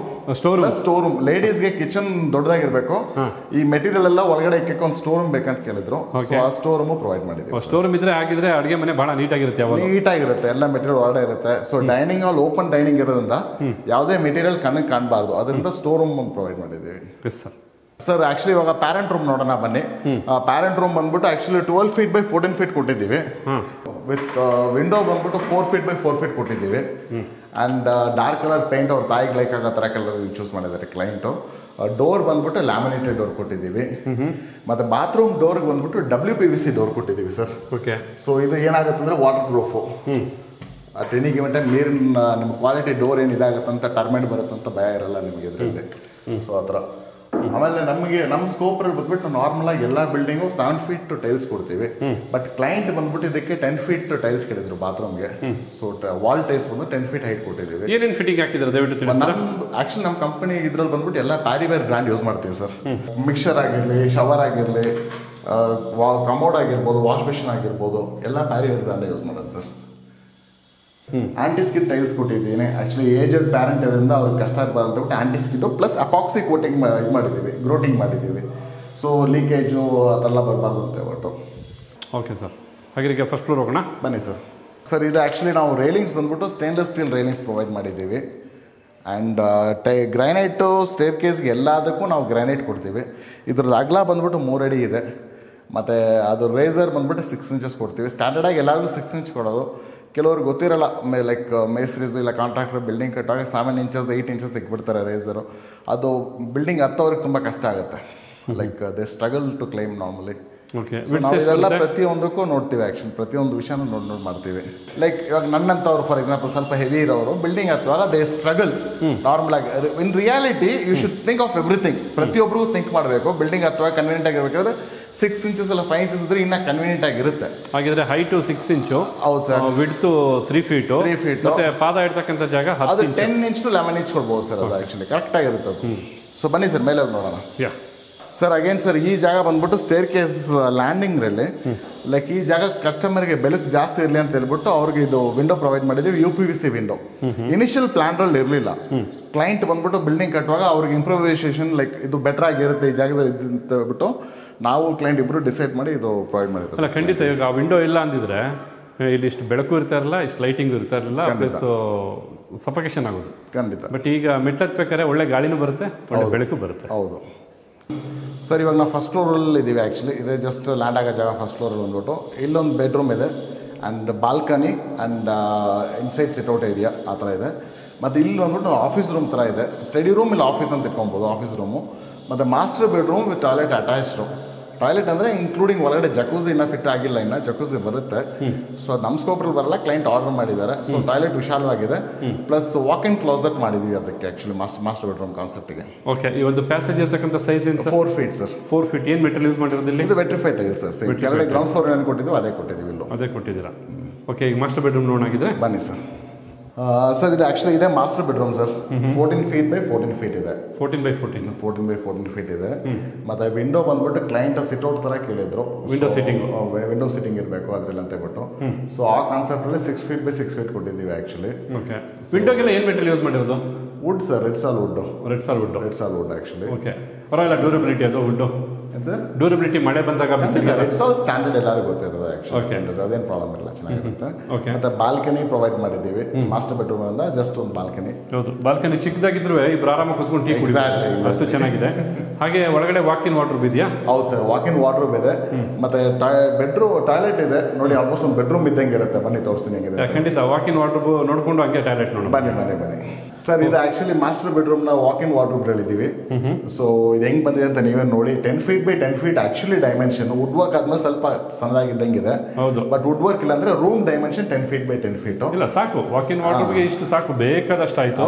ಸ್ಟೋರ್ ರೂಮ್ ಲೇಡೀಸ್ಗೆ ಕಿಚನ್ ದೊಡ್ಡದಾಗಿರ್ಬೇಕು. ಈ ಮೆಟೀರಿಯಲ್ ಎಲ್ಲ ಒಳಗಡೆ ಇಕ್ಕಕ್ಕೆ ಒಂದು ಸ್ಟೋರ್ ರೂಮ್ ಬೇಕಂತ ಕೇಳಿದ್ರು. ಆ ಸ್ಟೋರ್ ರೂಮ್ ಪ್ರೊವೈಡ್ ಮಾಡಿದ್ದೀವಿ. ಸ್ಟೋರ್ ರೂಮ್ ಇದ್ರೆ ಆಗಿದ್ರೆ ಅಡುಗೆ ಮನೆ ಬಹಳ ನೀಟಾಗಿರುತ್ತೆ, ನೀಟಾಗಿರುತ್ತೆ, ಎಲ್ಲ ಮೆಟೀರಿಯಲ್ ಒಳಗಡೆ ಇರುತ್ತೆ. So dining hall open dining ಇರೋದ್ರಿಂದ ಯಾವುದೇ ಮೆಟೀರಿಯಲ್ ಕಣ್ಣಿಗೆ ಕಾಣಬಾರ್ದು, ಅದರಿಂದ ಸ್ಟೋರ್ ರೂಮ್ ಪ್ರೊವೈಡ್ ಮಾಡಿದ್ದೀವಿ. Yes sir. ಸರ್, ಆಕ್ಚುಲಿ ಇವಾಗ ಪ್ಯಾರೆಂಟ್ ರೂಮ್ ನೋಡೋಣ ಬನ್ನಿ. ಪ್ಯಾರೆಂಟ್ ರೂಮ್ ಬಂದ್ಬಿಟ್ಟು ಆಕ್ಚುಲಿ 12 ಫೀಟ್ ಬೈ 14 ಫೀಟ್ ಕೊಟ್ಟಿದ್ದೀವಿ. ವಿತ್ ವಿಂಡೋ ಬಂದ್ಬಿಟ್ಟು 4 ಫೀಟ್ ಬೈ 4 ಫೀಟ್ ಕೊಟ್ಟಿದ್ದೀವಿ. ಆ್ಯಂಡ್ ಡಾರ್ಕ್ ಕಲರ್ ಪೇಂಟ್ ಅವ್ರ ತಾಯಿಗೆ ಲೈಕ್ ಆಗೋ ಥರ ಕಲರ್ ಚೂಸ್ ಮಾಡಿದ್ದಾರೆ ಕ್ಲೈಂಟು. ಡೋರ್ ಬಂದ್ಬಿಟ್ಟು ಲ್ಯಾಮಿನೇಟೆಡ್ ಡೋರ್ ಕೊಟ್ಟಿದ್ದೀವಿ. ಮತ್ತು ಬಾತ್ರೂಮ್ ಡೋರ್ಗೆ ಬಂದ್ಬಿಟ್ಟು WPVC ಡೋರ್ ಕೊಟ್ಟಿದ್ದೀವಿ ಸರ್. ಓಕೆ, ಸೊ ಇದು ಏನಾಗುತ್ತೆ ಅಂದರೆ water proof. At any given time ನೀರಿನ ನಿಮ್ಮ ಕ್ವಾಲಿಟಿ ಡೋರ್ ಏನು ಇದಾಗುತ್ತಂತ ಟರ್ಮೆಂಟ್ ಬರುತ್ತಂತ ಭಯ ಇರಲ್ಲ ನಿಮಗೆ ಇದರಲ್ಲಿ. ಸೊ ಆ ಥರ ಆಮೇಲೆ ನಮ್ಮ ಸ್ಕೋಪಲ್ಲಿ ಬಂದ್ಬಿಟ್ಟು ನಾರ್ಮಲ್ ಆಗಿ ಎಲ್ಲ ಬಿಲ್ಡಿಂಗು 7 ಫೀಟ್ ಟೈಲ್ಸ್ ಕೊಡ್ತೀವಿ. ಬಟ್ ಕ್ಲೈಂಟ್ ಬಂದ್ಬಿಟ್ಟು ಇದಕ್ಕೆ 10 ಫೀಟ್ ಟೈಲ್ಸ್ ಕೇಳಿದ್ರು ಬಾತ್ರೂಮ್ಗೆ. ಸೊ ವಾಲ್ ಟೈಲ್ಸ್ ಬಂದು 10 ಫೀಟ್ ಹೈಟ್ ಕೊಟ್ಟಿದ್ದೀವಿ. ಏನೇನು ಫಿಟ್ಟಿಂಗ್ ಹಾಕಿದ್ರೆ ದಯವಿಟ್ಟು ತಿಳಿಸ್ತೀರಾ? ಆಕ್ಚುಲಿ ನಮ್ಮ ಕಂಪನಿ ಇದ್ರಲ್ಲಿ ಬಂದ್ಬಿಟ್ಟು ಎಲ್ಲ ಪ್ಯಾರಿವೇರ್ ಬ್ರ್ಯಾಂಡ್ ಯೂಸ್ ಮಾಡ್ತೀವಿ ಸರ್. ಮಿಕ್ಸರ್ ಆಗಿರಲಿ, ಶವರ್ ಆಗಿರಲಿ, ಕಮೋಡ್ ಆಗಿರ್ಬೋದು, ವಾಶ್ ಮಿಷಿನ್ ಆಗಿರ್ಬೋದು, ಎಲ್ಲ ಪ್ಯಾರಿವೇರ್ ಬ್ರ್ಯಾಂಡ್ ಯೂಸ್ ಮಾಡೋದು ಸರ್. ಆಂಟಿ ಸ್ಕಿಡ್ ಟೈಲ್ಸ್ ಕೊಟ್ಟಿದ್ದೀನಿ. ಆಕ್ಚುಲಿ ಏಜೆಡ್ ಪ್ಯಾರೆಂಟ್ ಇದರಿಂದ ಅವ್ರಿಗೆ ಕಷ್ಟ ಇರಬಾರ್ದು ಅಂದ್ಬಿಟ್ಟು ಆಂಟಿ ಸ್ಕಿಡ್ ಪ್ಲಸ್ ಅಪಾಕ್ಸಿ ಕೋಟಿಂಗ್ ಇದು ಮಾಡಿದ್ದೀವಿ, ಗ್ರೋಟಿಂಗ್ ಮಾಡಿದ್ದೀವಿ. ಸೊ ಲೀಕೇಜು ಅದೆಲ್ಲ ಬರಬಾರ್ದು ಅಂತ ಹೇಳ್ಬಿಟ್ಟು. ಓಕೆ ಸರ್, ಹಾಗೆ ಫಸ್ಟ್ ಫ್ಲೋರ್ ಹೋಗೋಣ ಬನ್ನಿ ಸರ್. ಸರ್ ಇದು ಆ್ಯಕ್ಚುಲಿ ನಾವು ರೈಲಿಂಗ್ಸ್ ಬಂದ್ಬಿಟ್ಟು ಸ್ಟೇನ್ಲೆಸ್ ಸ್ಟೀಲ್ ರೈಲಿಂಗ್ಸ್ ಪ್ರೊವೈಡ್ ಮಾಡಿದ್ದೀವಿ. ಆ್ಯಂಡ್ ಗ್ರೈನೈಟು ಸ್ಟೇರ್ ಕೇಸ್ಗೆ ಎಲ್ಲದಕ್ಕೂ ನಾವು ಗ್ರೈನೈಟ್ ಕೊಡ್ತೀವಿ. ಇದ್ರದ್ದು ಅಗಲ ಬಂದ್ಬಿಟ್ಟು 3 ಅಡಿ ಇದೆ. ಮತ್ತು ಅದು ರೇಸರ್ ಬಂದ್ಬಿಟ್ಟು 6 ಇಂಚಸ್ ಕೊಡ್ತೀವಿ. ಸ್ಟ್ಯಾಂಡರ್ಡಾಗಿ ಎಲ್ಲರಿಗೂ 6 ಇಂಚ್ ಕೊಡೋದು. ಕೆಲವ್ರಿಗೆ ಗೊತ್ತಿರಲ್ಲ, ಲೈಕ್ ಮೇಸ್ತ್ರೀಸು ಇಲ್ಲ ಕಾಂಟ್ರಾಕ್ಟರ್ ಬಿಲ್ಡಿಂಗ್ ಕಟ್ಟುವಾಗ 7 ಇಂಚಸ್ 8 ಇಂಚಸ್ ಸಿಕ್ಬಿಡ್ತಾರೆ ರೇಸರು. ಅದು ಬಿಲ್ಡಿಂಗ್ ಹತ್ತೋರಿಗೆ ತುಂಬ ಕಷ್ಟ ಆಗುತ್ತೆ. Like they struggle to climb normally. Okay, ನಾವು ಇದೆಲ್ಲ ಪ್ರತಿಯೊಂದಕ್ಕೂ ನೋಡ್ತೀವಿ. ಆ್ಯಕ್ಚುಲಿ ಪ್ರತಿಯೊಂದು ವಿಷಯನೂ ನೋಡಿ ಮಾಡ್ತೀವಿ. ಲೈಕ್ ಇವಾಗ ನನ್ನಂಥವ್ರು ಫಾರ್ ಎಕ್ಸಾಂಪಲ್ ಸ್ವಲ್ಪ ಹೆವಿ ಇರೋರು ಬಿಲ್ಡಿಂಗ್ ಹತ್ತುವಾಗ ದೇ ಸ್ಟ್ರಗಲ್ ನಾರ್ಮಲ್ ಆಗಿ. In reality you should think of everything. ಪ್ರತಿಯೊಬ್ಬರಿಗೂ ಥಿಂಕ್ ಮಾಡಬೇಕು. ಬಿಲ್ಡಿಂಗ್ ಹತ್ತುವಾಗ ಕನ್ವೀನಿಯಂಟ್ ಆಗಿರ್ಬೇಕಾದ್ರೆ 6 ಇಂಚಸ್ ಅಲ್ಲ 5 ಇಂಚಸ್ ಇದ್ರೆ ಇನ್ನೂ ಕನ್ವೀನಿಯಂಟ್ ಆಗಿರುತ್ತೆ. ಹಾಗಿದ್ರೆ ಹೈಟು 6 ಇಂಚು, ಹೌದು ಸರ್. ವಿಡ್ತು 3 ಫೀಟು, ಮತ್ತೆ ಪಾದ ಇಡ್ತಕ್ಕಂಥ ಜಾಗ ಅದು 10 ಇಂಚ್ ಟು 11 ಇಂಚ್ ಕೊಡ್ಬೋದು ಸರ್. ಅದು ಆ್ಯಕ್ಚುಲಿ ಕರೆಕ್ಟ್ ಆಗಿರುತ್ತೆ ಅದು. ಸೊ ಬನ್ನಿ ಸರ್ ಮೇಲೆ ಹೋಗಿ ನೋಡೋಣ. ಸರ್ ಅಗೇನ್ ಸರ್ ಈ ಜಾಗ ಬಂದ್ಬಿಟ್ಟು ಸ್ಟೇರ್ ಕೇಸ್ ಲ್ಯಾಂಡಿಂಗ್ ರಲ್ಲಿ ಲೈಕ್ ಈ ಜಾಗ ಕಸ್ಟಮರ್ಗೆ ಬೆಳಕು ಜಾಸ್ತಿ ಇರಲಿ ಅಂತ ಹೇಳ್ಬಿಟ್ಟು ಅವ್ರಿಗೆ ಇದು ವಿಂಡೋ ಪ್ರೊವೈಡ್ ಮಾಡಿದ್ದೀವಿ. UPVC ವಿಂಡೋ ಇನಿಷಿಯಲ್ ಪ್ಲಾನ್ರಲ್ಲಿ ಇರಲಿಲ್ಲ. ಕ್ಲೈಂಟ್ ಬಂದ್ಬಿಟ್ಟು ಬಿಲ್ಡಿಂಗ್ ಕಟ್ಟುವಾಗ ಅವ್ರಿಗೆ ಇಂಪ್ರೂವೈಸೇಷನ್ ಲೈಕ್ ಇದು ಬೆಟರ್ ಆಗಿರುತ್ತೆ ಈ ಜಾಗದಲ್ಲಿ ಅಂತ ಹೇಳ್ಬಿಟ್ಟು ನಾವು ಕ್ಲೈಂಟ್ ಇಬ್ಬರು ಡಿಸೈಡ್ ಮಾಡಿ ಇದು ಪ್ರೊವೈಡ್ ಮಾಡಿದ್ದೀವಿ. ಅಲ್ಲ ಖಂಡಿತ, ಈಗ ಆ ವಿಂಡೋ ಇಲ್ಲ ಅಂದಿದ್ರೆ ಇಲ್ಲಿ ಇಷ್ಟು ಬೆಳಕು ಇರ್ತಾ ಇರಲಿಲ್ಲ, ಇಷ್ಟು ಲೈಟಿಂಗ್ ಇರ್ತಾ ಇರಲಿಲ್ಲ, ಪ್ಲಸ್ ಸಫಕೇಶನ್ ಆಗೋದು ಖಂಡಿತ. ಬಟ್ ಈಗ ಮೆಟ್ಲತ್ಬೇಕಾದ್ರೆ ಒಳ್ಳೆ ಗಾಳಿನೂ ಬರುತ್ತೆ, ಒಳ್ಳೆ ಬೆಳಕು ಬರುತ್ತೆ. ಹೌದು ಸರ್. ಇವಾಗ ನಾವು ಫಸ್ಟ್ ಫ್ಲೋರಲ್ಲಿ ಇದ್ದೀವಿ. ಆ್ಯಕ್ಚುಲಿ ಇದೇ ಜಸ್ಟ್ ಲ್ಯಾಂಡ್ ಆಗೋ ಜಾಗ ಫಸ್ಟ್ ಫ್ಲೋರಲ್ಲಿ ಬಂದ್ಬಿಟ್ಟು ಇಲ್ಲೊಂದು ಬೆಡ್ರೂಮ್ ಇದೆ and balcony and inside sit-out area ಆ ಥರ ಇದೆ. ಮತ್ತು ಇಲ್ಲಿ ಬಂದ್ಬಿಟ್ಟು ಆಫೀಸ್ ರೂಮ್ ಥರ ಇದೆ. ಸ್ಟಡಿ ರೂಮ್ ಇಲ್ಲ ಆಫೀಸ್ ಅಂತ ಇಟ್ಕೊಬೋದು, ಆಫೀಸ್ ರೂಮು. ಮತ್ತು master bedroom with toilet attached. Toilet ಅಂದರೆ ಇನ್ಕ್ಲೂಡಿಂಗ್ ಒಳಗಡೆ ಜಕೂಸಿ ಇನ್ನೂ ಫಿಟ್ ಆಗಿಲ್ಲ, ಇನ್ನು ಜಕೂಸಿ ಬರುತ್ತೆ. ಸೊ ಅದು ನಮ್ಮ ಸ್ಕೋಪ್ರಲ್ಲಿ ಬರಲ್ಲ, ಕ್ಲೈಂಟ್ ಆರ್ಡರ್ ಮಾಡಿದ್ದಾರೆ. ಸೊ ಟಾಯ್ಲೆಟ್ ವಿಶಾಲವಾಗಿದೆ, ಪ್ಲಸ್ ವಾಕ್ ಇನ್ ಕ್ಲೋಸೆಟ್ ಮಾಡಿದ್ದೀವಿ ಅದಕ್ಕೆ ಆ್ಯಕ್ಚುಲಿ ಮಾಸ್ಟರ್ ಬೆಡ್ರೂಮ್ ಕಾನ್ಸೆಪ್ಟಿಗೆ. ಓಕೆ, ಈ ಒಂದು ಪ್ಯಾಸೇಜ್ ಇರ್ತಕ್ಕಂಥ ಸೈಜ್ 4 ಫೀಟ್ ಸರ್. 4 ಫೀಟ್. ಏನು ಮೆಟೀರಿಯಲ್ ಯೂಸ್ ಮಾಡಿರೋದಿಲ್ಲ? ಇದು ವೆಟ್ರಿಫೈಡ್ ಟೈಲ್ ಸರ್. ಕೆಳಗಡೆ ಗ್ರೌಂಡ್ ಫ್ಲೋರ್ ಏನು ಕೊಟ್ಟಿದ್ದೀವಿ ಅದೇ ಕೊಟ್ಟಿದ್ದೀವಿ, ಇಲ್ಲೂ ಅದೇ ಕೊಟ್ಟಿದ್ದೀರಾ. ಓಕೆ, ಈಗ ಮಾಸ್ಟರ್ ಬೆಡ್ರೂಮ್ ನೋಡಾಗಿದೆ, ಬನ್ನಿ ಸರ್. ಸರ್ ಇದು ಆ್ಯಕ್ಚುಲಿ ಇದೆ master bedroom sir. 14 feet by 14 feet ಇದೆ. 14 by 14 14 by 14 ಫೀಟ್ ಇದೆ. ಮತ್ತು ವಿಂಡೋ ಬಂದ್ಬಿಟ್ಟು ಕ್ಲೈಂಟ್ ಸಿಟ್ಔಟ್ ಥರ ಕೇಳಿದ್ರು. ವಿಂಡೋ ಸಿಟ್ಟಿಂಗ್ ಇರಬೇಕು ಅದರಲ್ಲಿ ಅಂತ ಹೇಳ್ಬಿಟ್ಟು. ಸೊ ಆ ಕಾನ್ಸೆಪ್ಟಲ್ಲಿ 6 ಫೀಟ್ ಬೈ 6 ಫೀಟ್ ಕೊಟ್ಟಿದ್ದೀವಿ ಆ್ಯಕ್ಚುಲಿ. ಓಕೆ, ವಿಂಡೋಗೆಲ್ಲ ಏನು ಮೆಟೀರಿಯಲ್ ಯೂಸ್ ಮಾಡಿರೋದು? ವುಡ್ ಸರ್, ರೆಡ್ ಸಾಲ್ ವುಡ್ ಆ್ಯಕ್ಚುಲಿ. ಓಕೆ, ಪರವಾಗಿಲ್ಲ, ಡ್ಯೂರಬಿಲಿಟಿ ಅದು ವುಡ್ಡು ಸರ್. ಡ್ಯೂರಬಿಲಿಟಿ ಮಳೆ ಬಂದಾಗ ರೆಡ್ ಸಾಲ್ ಸ್ಟ್ಯಾಂಡರ್ಡ್ ಎಲ್ಲರಿಗೂ ಗೊತ್ತಿರೋದು ಆ್ಯಕ್ಚುಲಿ. ಅದೇನು ಪ್ರಾಬ್ಲಮ್ ಇಲ್ಲ, ಚೆನ್ನಾಗಿರುತ್ತೆ. ಮತ್ತು ಬಾಲ್ಕನಿ ಪ್ರೊವೈಡ್ ಮಾಡಿದ್ದೀವಿ. ಮಾಸ್ಟರ್ ಬೆಡ್ರೂಮ್ ಇಂದ ಜಸ್ಟ್ ಒಂದು ಬಾಲ್ಕನಿ. ಹೌದು, ಬಾಲ್ಕನಿ ಚಿಕ್ಕದಾಗಿದ್ರು ಇಬ್ಬರು ಆರಾಮಾಗಿ ಕೂತ್ಕೊಂಡು ಟೀ ಕುಡಿತಾರೆ, ಅಷ್ಟು ಚೆನ್ನಾಗಿದೆ. ಹಾಗೆ ಒಳಗಡೆ ವಾಕ್ ಇನ್ ವಾರ್ಡ್ರೋಬ್ ಇದೆಯಾ? ಹೌದು ಸರ್, ವಾಕ್ ಇನ್ ವಾರ್ಡ್ರೋಬ್ ಇದೆ. ಮತ್ತೆ ಬೆಡ್ರೂಮ್ ಟಾಯ್ಲೆಟ್ ಇದೆ ನೋಡಿ, ಆಲ್ಮೋಸ್ಟ್ ಒಂದು ಬೆಡ್ರೂಮ್ ಇದ್ದಂಗೆ ಇರುತ್ತೆ. ಬನ್ನಿ ತೋರಿಸ್ತೀನಿ ಹೆಂಗಿದೆ. ಖಂಡಿತ ವಾಕ್ ಇನ್ ವಾರ್ಡ್ರೋಬ್ ನೋಡ್ಕೊಂಡು ಹಂಗೆ ಟಾಯ್ಲೆಟ್ ನೋಡಿ. ಬನ್ನಿ ಸರ್. ಇದು ಆಕ್ಚುಲಿ ಮಾಸ್ಟರ್ ಬೆಡ್ರೂಮ್ನ ವಾಕ್ ಇನ್ ವಾರ್ಡ್ರೋಬ್ ಹೇಳಿದ್ದೀವಿ. ಸೊ ಇದು ಹೆಂಗ್ ಬಂದಿದೆ ಅಂತ ನೀವೇ ನೋಡಿ. 10 feet by 10 feet actually dimension. Wood work ಆದ್ಮೇಲೆ ಸ್ವಲ್ಪ ಸಣ್ಣದಾಗಿದ್ದಂಗಿದೆ. ಹೌದು, ಬಟ್ ವುಡ್ ವರ್ಕ್ ಇಲ್ಲ ಅಂದ್ರೆ room dimension 10 feet by 10 feet ಇಲ್ಲ, ಸಾಕು. ವಾಕ್ ಇನ್ ವಾರ್ಡ್ರೋಬ್ಗೆ ಇಷ್ಟು ಸಾಕು, ಬೇಕಾದಷ್ಟು ಆಯ್ತು.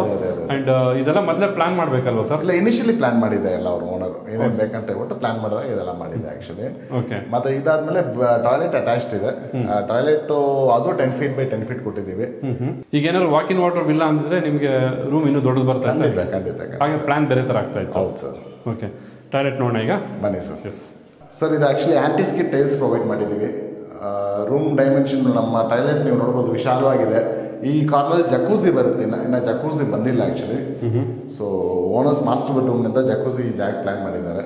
ಅಂಡ್ ಇದೆಲ್ಲ ಮೊದಲೇ ಪ್ಲಾನ್ ಮಾಡ್ಬೇಕಲ್ವಾ ಸರ್? ಇಲ್ಲ, ಇನಿಷಿಯಲಿ ಪ್ಲಾನ್ ಮಾಡಿದೆ ಎಲ್ಲ ಅವ್ರ ಓನರ್ ಏನೇನು ಬೇಕಂತ ಹೇಳ್ಬಿಟ್ಟು ಪ್ಲಾನ್ ಮಾಡಿದಾಗ ಇದೆಲ್ಲ ಮಾಡಿದೆ ಆಕ್ಚುಲಿ. ಓಕೆ, ಮತ್ತೆ ಇದಾದ್ಮೇಲೆ ಟಾಯ್ಲೆಟ್ ಅಟ್ಯಾಚ್ಡ್ ಇದೆ. ಟಾಯ್ಲೆಟ್ ಅದು 10 ಫೀಟ್ ಬೈ 10 ಫೀಟ್ ಕೊಟ್ಟಿದ್ದೀವಿ. ಈಗ ಏನಾದ್ರು ವಾಕ್ ಇನ್ ವಾರ್ಡ್ರೋಬ್ ಇಲ್ಲ ಅಂದ್ರೆ ನಿಮಗೆ ರೂಮ್ ಇನ್ನೂ ದೊಡ್ಡದು ಬರ್ತಾ ಇದೆ. ಖಂಡಿತ ಹಾಗೆ ಪ್ಲಾನ್ ಬೇರೆ ತರ ಆಗ್ತಾ ಇತ್ತು. ಹೌದು ಸರ್. ಓಕೆ, ಟಾಯ್ಲೆಟ್ ನೋಡೋಣ ಈಗ, ಬನ್ನಿ ಸರ್. ಎಸ್ ಸರ್, ಇದು actually aunty skid tiles provide ಮಾಡಿದ್ದೀವಿ. ರೂಮ್ ಡೈಮೆನ್ಷನ್ ನಮ್ಮ ಟಾಯ್ಲೆಟ್ ನೀವು ನೋಡ್ಬೋದು ವಿಶಾಲವಾಗಿದೆ. ಈ ಕಾರ್ನಲ್ಲಿ ಜಕೂಸಿ ಬರುತ್ತೆ, ಇನ್ನು ಜಕೂಸಿ ಬಂದಿಲ್ಲ ಆ್ಯಕ್ಚುಲಿ. ಸೊ ಓನರ್ಸ್ ಮಾಸ್ಟರ್ ಬೆಡ್ರೂಮ್ನಿಂದ ಜಕೂಸಿ ಈ ಜಾಗ ಪ್ಲಾನ್ ಮಾಡಿದ್ದಾರೆ.